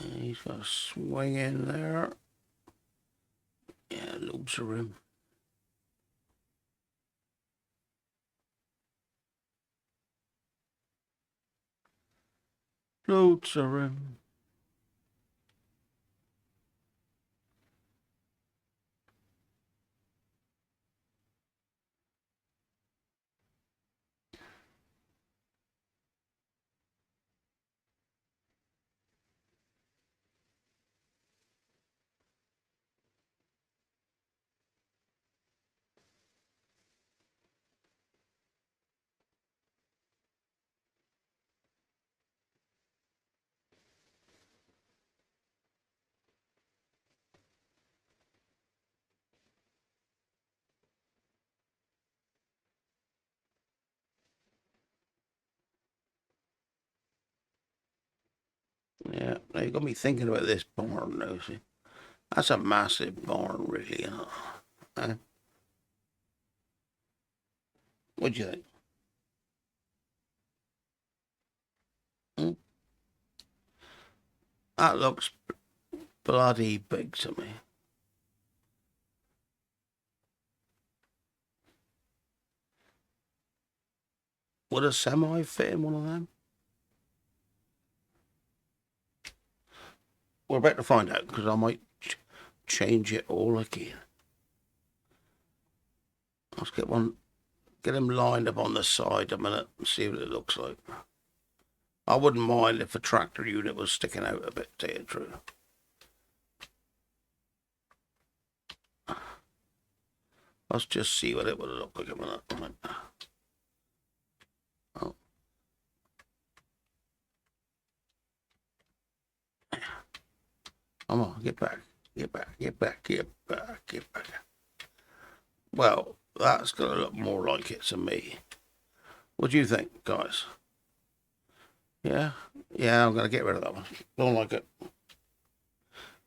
And he's got a swing in there. Yeah, loads of room. Loads of room. Yeah, now you got me thinking about this barn now, see. That's a massive barn, really, isn't it? What do you think? Hmm? That looks bloody big to me. Would a semi fit in one of them? We're about to find out, because I might change it all again. Let's get him lined up on the side a minute and see what it looks like. I wouldn't mind if a tractor unit was sticking out a bit, to tell you the truth. Let's just see what it would look like a minute. Oh. Come on, get back. Get back, get back, get back, get back. Well, that's going to look more like it to me. What do you think, guys? Yeah? Yeah, I'm going to get rid of that one. Don't like it.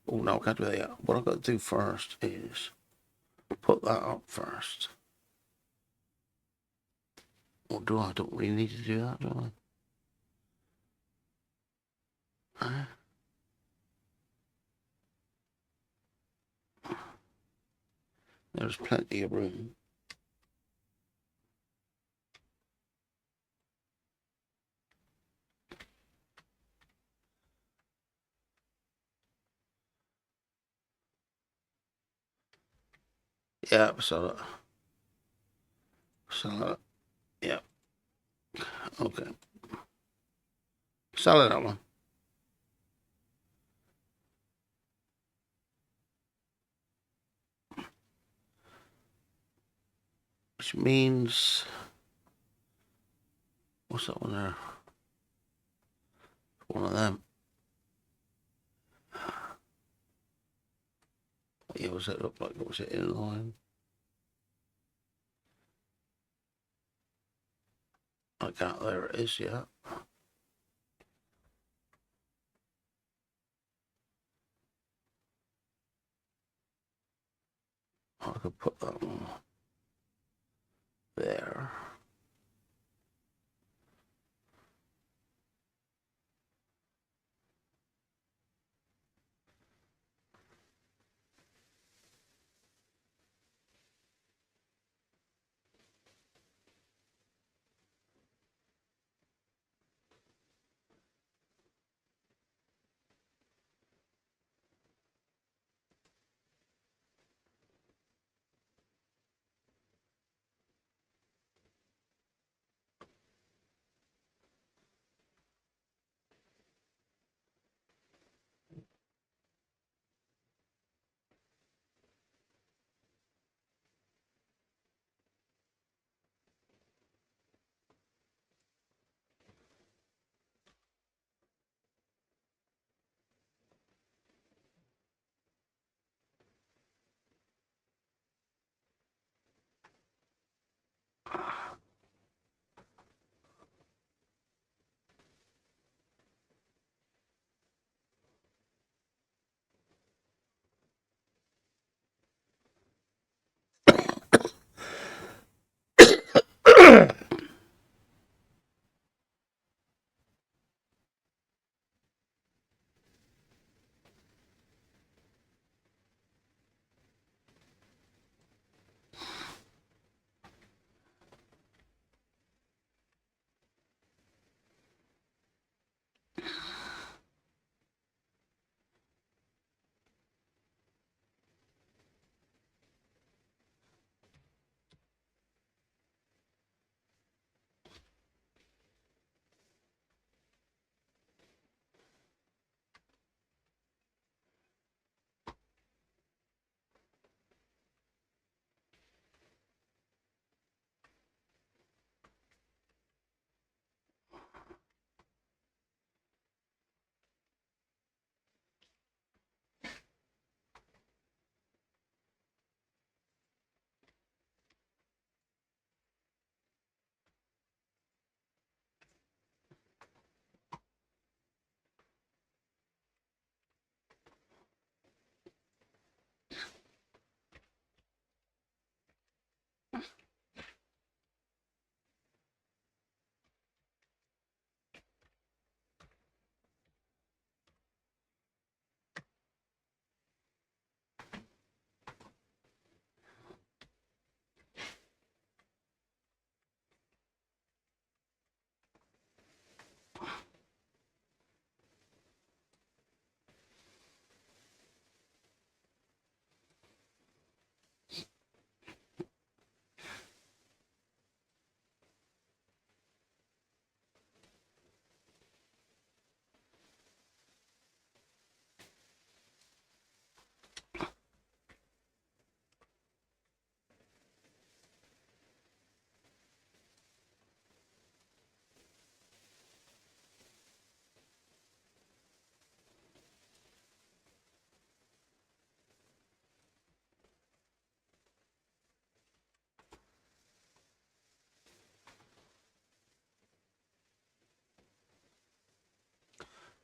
Oh no, I can't do that yet. What I've got to do first is put that up first. Or do I? Don't really need to do that, do I? There's plenty of room. Yeah, so yeah. Okay. Sell it that one. Which means, what's that one there? One of them. Yeah, was it look like? Was it in line? I can't. There it is. Yeah. I could put that one there.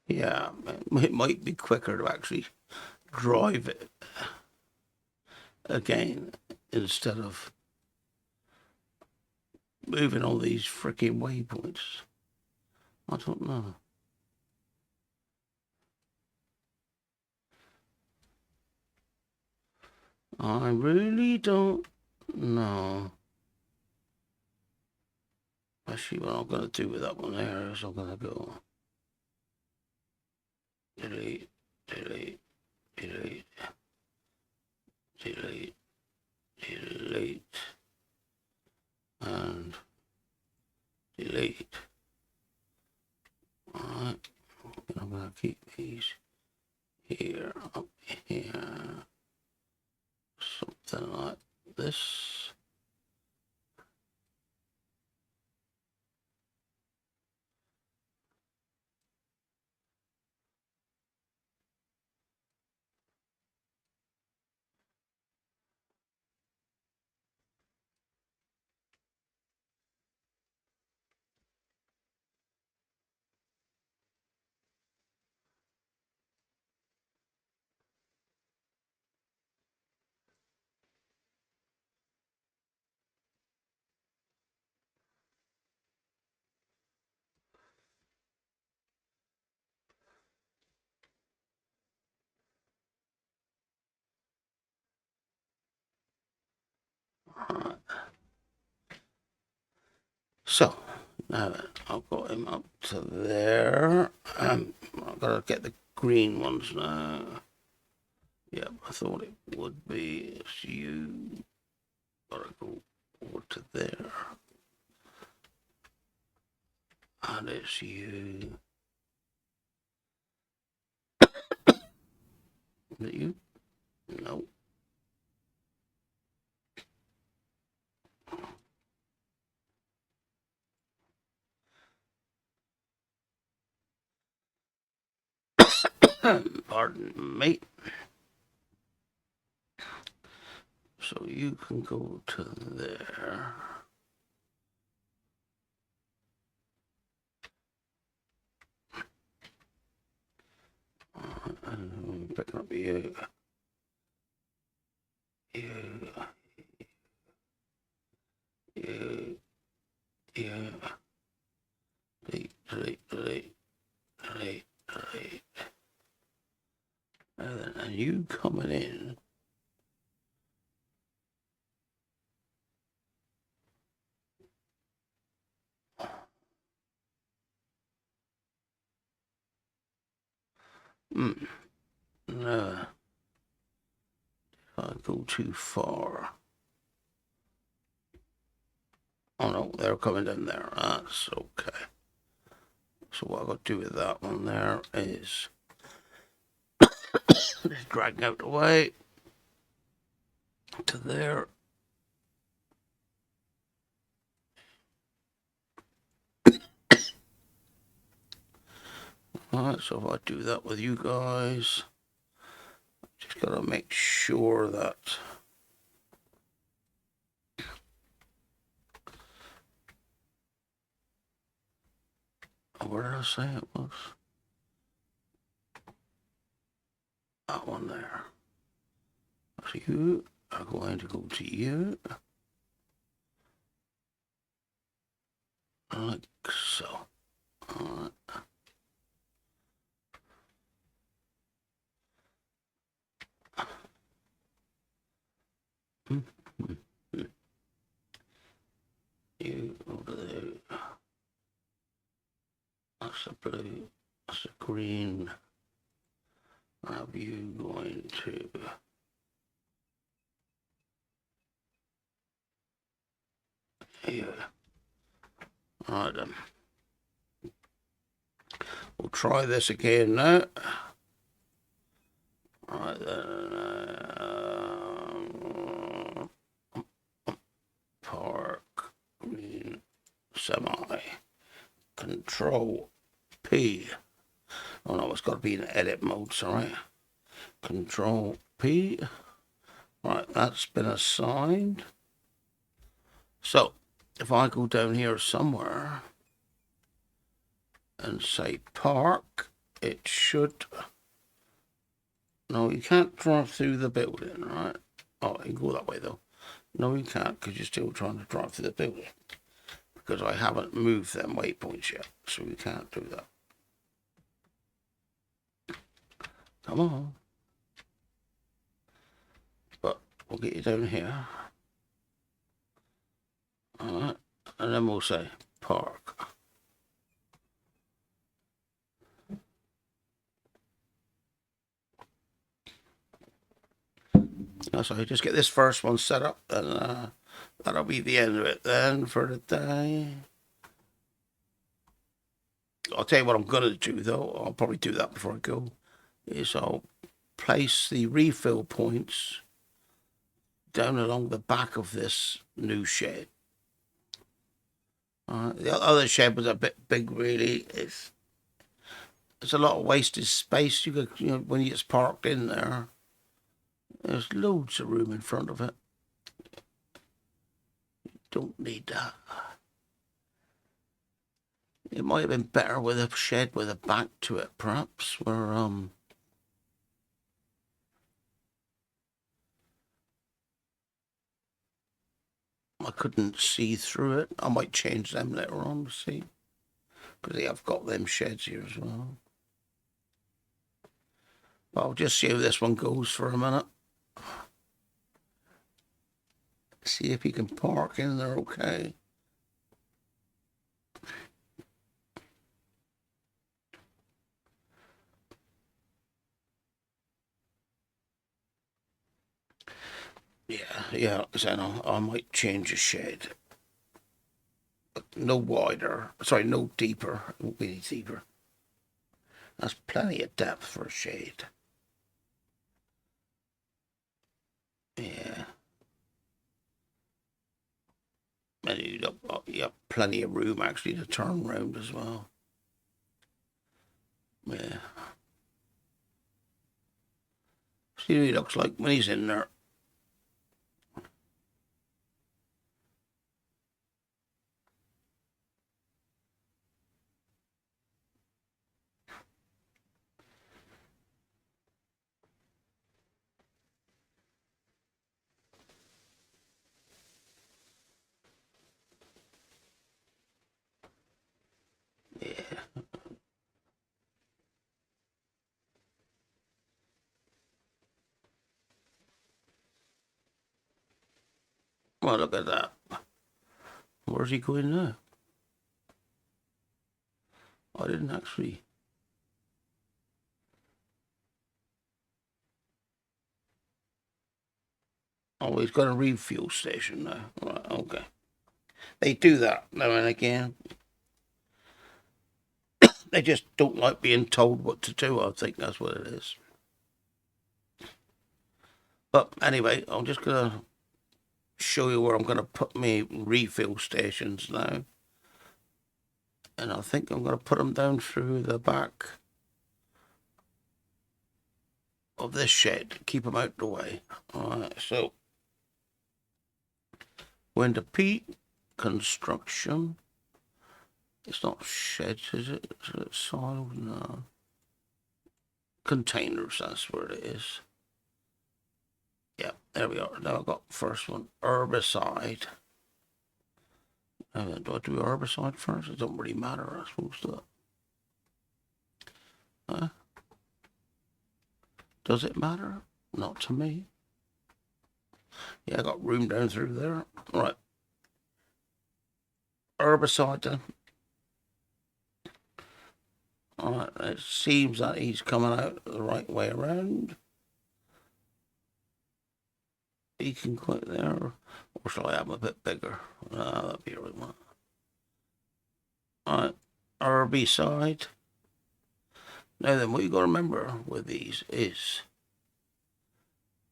Yeah, it might be quicker to actually drive it again instead of moving all these freaking waypoints. I don't know. I really don't know. Actually, what I'm going to do with that one there is I'm going to go delete, delete, delete, delete, delete, and delete. Alright, I'm going to keep these here, up here, something like this. Alright. So, now then, I've got him up to there. I've got to get the green ones now. Yep, I thought it would be. It's you. Got to go over to there. And it's you. Is it you? No. Pardon me. So you can go to there. I'm picking up you. You. You. You. Delete, delete, delete, delete, delete. And you coming in. No. If I go too far. Oh no, they're coming in there. That's okay. So what I've got to do with that one there is just drag out the way to there. Alright, so if I do that with you guys, just gotta make sure that where did I say it was? That one there. So you are going to go to you. Like so. Alright. You over there. That's the blue. That's the green. Have you going to here? Alright then. We'll try this again now. Alright then. Park. Green. Semi. Control P. Oh no, it's got to be in edit mode, sorry. Control P. Right, that's been assigned. So, if I go down here somewhere and say park, it should No, you can't drive through the building, right? Oh, you can go that way though. No, you can't because you're still trying to drive through the building. Because I haven't moved them waypoints yet, so we can't do that. Come on. But we'll get you down here. Alright. And then we'll say park. So just get this first one set up, and that'll be the end of it then for the day. I'll tell you what I'm going to do, though. I'll probably do that before I go. Is I'll place the refill points down along the back of this new shed. The other shed was a bit big, really. It's a lot of wasted space. You know, when you get parked in there, there's loads of room in front of it. You don't need that. It might have been better with a shed with a back to it, perhaps, where I couldn't see through it. I might change them later on, see, because they have got them sheds here as well. But I'll just see how this one goes for a minute. See if he can park in there okay. Yeah, so I might change the shed. But no wider, sorry, no deeper. It won't be any deeper. That's plenty of depth for a shade. Yeah. And you have plenty of room actually to turn round as well. Yeah. See what he looks like when he's in there. Yeah. Well, look at that. Where's he going now? I didn't actually. Oh, he's got a refuel station now. Right, okay. They do that now and again. They just don't like being told what to do. I think that's what it is. But anyway, I'm just going to show you where I'm going to put my refill stations now. And I think I'm going to put them down through the back of this shed. Keep them out the way. Alright, so Window Pete, construction. It's not sheds, is it? Is it silos? No. Containers, that's where it is. Yeah, there we are. Now I've got first one, herbicide. Do I do herbicide first? It don't really matter, I suppose, to it. Huh? Does it matter? Not to me. Yeah, I got room down through there. Right. Herbicide then. Alright, it seems that he's coming out the right way around. He can click there. Or shall I have him a bit bigger? That'd be a really one. Alright, herbicide. Now then, what you got to remember with these is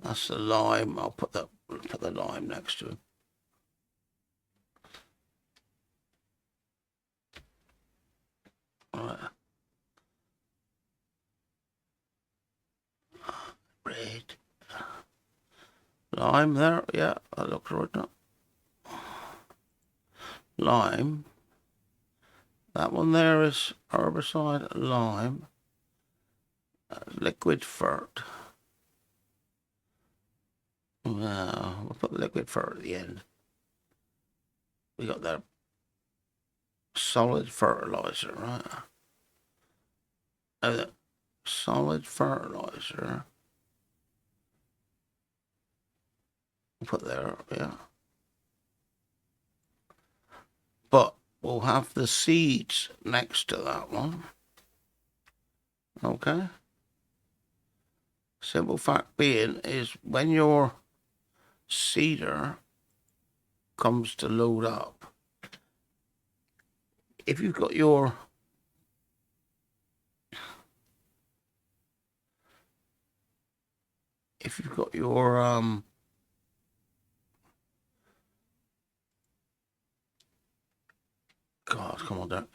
that's the lime. I'll put the lime next to it. All right. Red. Lime there. Yeah, that looks right now. Lime. That one there is herbicide, lime. Liquid fert. We'll put liquid fur at the end. We got that solid fertilizer, right? That solid fertilizer. We'll put there, yeah. But we'll have the seeds next to that one. Okay. Simple fact being is when your seeder comes to load up, if you've got your God, come on, don't.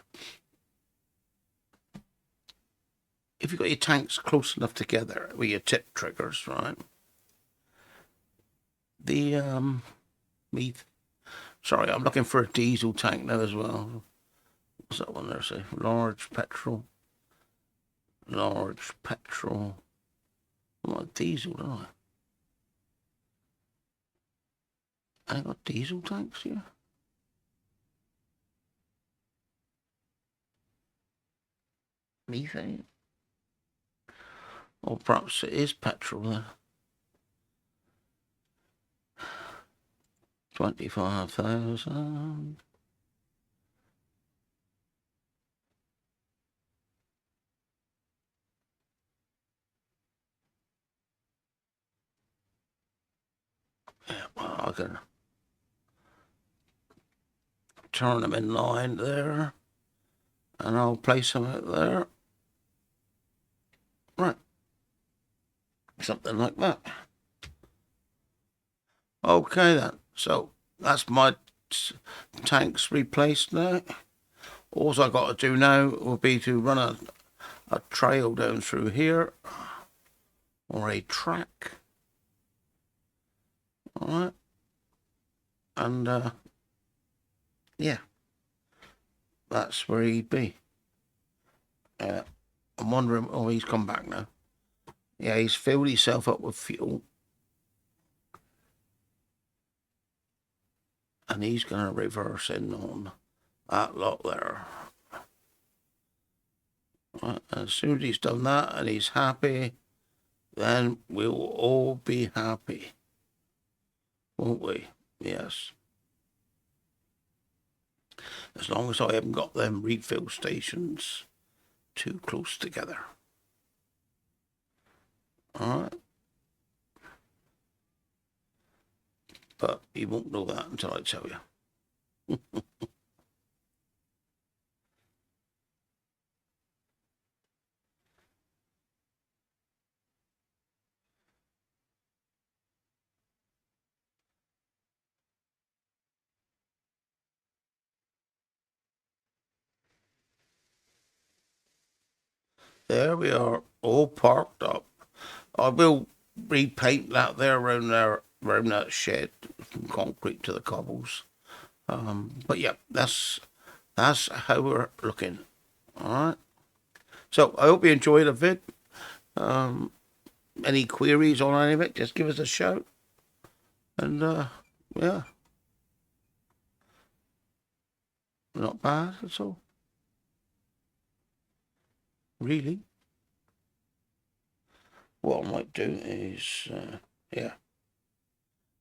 If you've got your tanks close enough together with your tip triggers, right? The sorry, I'm looking for a diesel tank now as well. What's that one there say? Large petrol. Large petrol. I want diesel, don't I? I got diesel tanks here. Methane. Or perhaps it is petrol then. 25,000. Yeah, well, I can turn them in line there. And I'll place them out there. Right. Something like that. Okay then. So that's my tanks replaced now. All I got to do now will be to run a trail down through here, or a track. Alright. And yeah, that's where he'd be. I'm wondering, oh, he's come back now. Yeah, he's filled himself up with fuel. And he's going to reverse in on that lot there. Right, as soon as he's done that and he's happy, then we'll all be happy. Won't we? Yes. As long as I haven't got them refill stations too close together. Alright. But you won't know that until I tell you. There we are, all parked up. I will repaint that there around that shed from concrete to the cobbles. But yeah, that's how we're looking. Alright. So I hope you enjoyed the vid. Any queries on any of it, just give us a shout. And yeah. Not bad at all. Really. What I might do is yeah.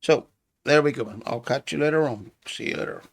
So there we go. I'll catch you later on. See you later.